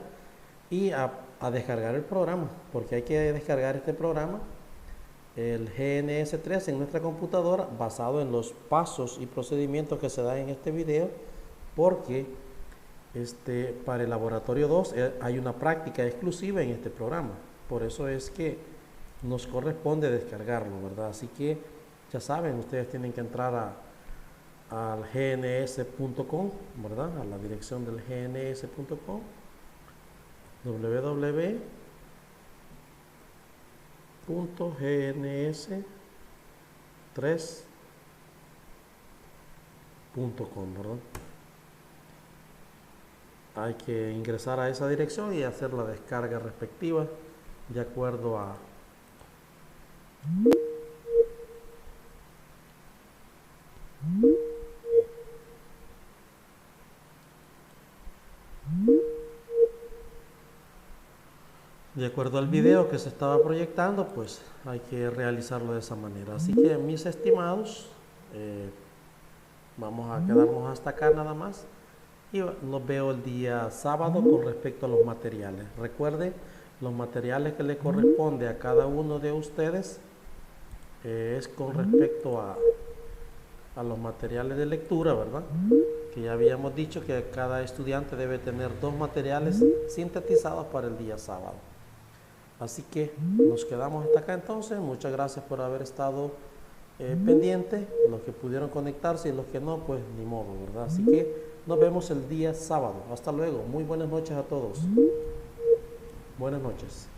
y a descargar el programa, porque hay que descargar este programa, el GNS3, en nuestra computadora, basado en los pasos y procedimientos que se dan en este video, porque para el laboratorio 2 hay una práctica exclusiva en este programa. Por eso es que nos corresponde descargarlo, ¿verdad? Así que ya saben, ustedes tienen que entrar al gns.com, ¿verdad? A la dirección del gns.com, www.gns3.com, ¿verdad? hay que ingresar a esa dirección y hacer la descarga respectiva de acuerdo a al video que se estaba proyectando, pues hay que realizarlo de esa manera. Así que, mis estimados, vamos a quedarnos hasta acá nada más y nos veo el día sábado con respecto a los materiales. Recuerden, los materiales que le corresponde a cada uno de ustedes es con respecto a los materiales de lectura, ¿verdad? Que ya habíamos dicho que cada estudiante debe tener 2 materiales sintetizados para el día sábado. Así que nos quedamos hasta acá entonces. Muchas gracias por haber estado pendientes. Los que pudieron conectarse y los que no, pues ni modo, ¿verdad? Así que nos vemos el día sábado. Hasta luego. Muy buenas noches a todos. Buenas noches.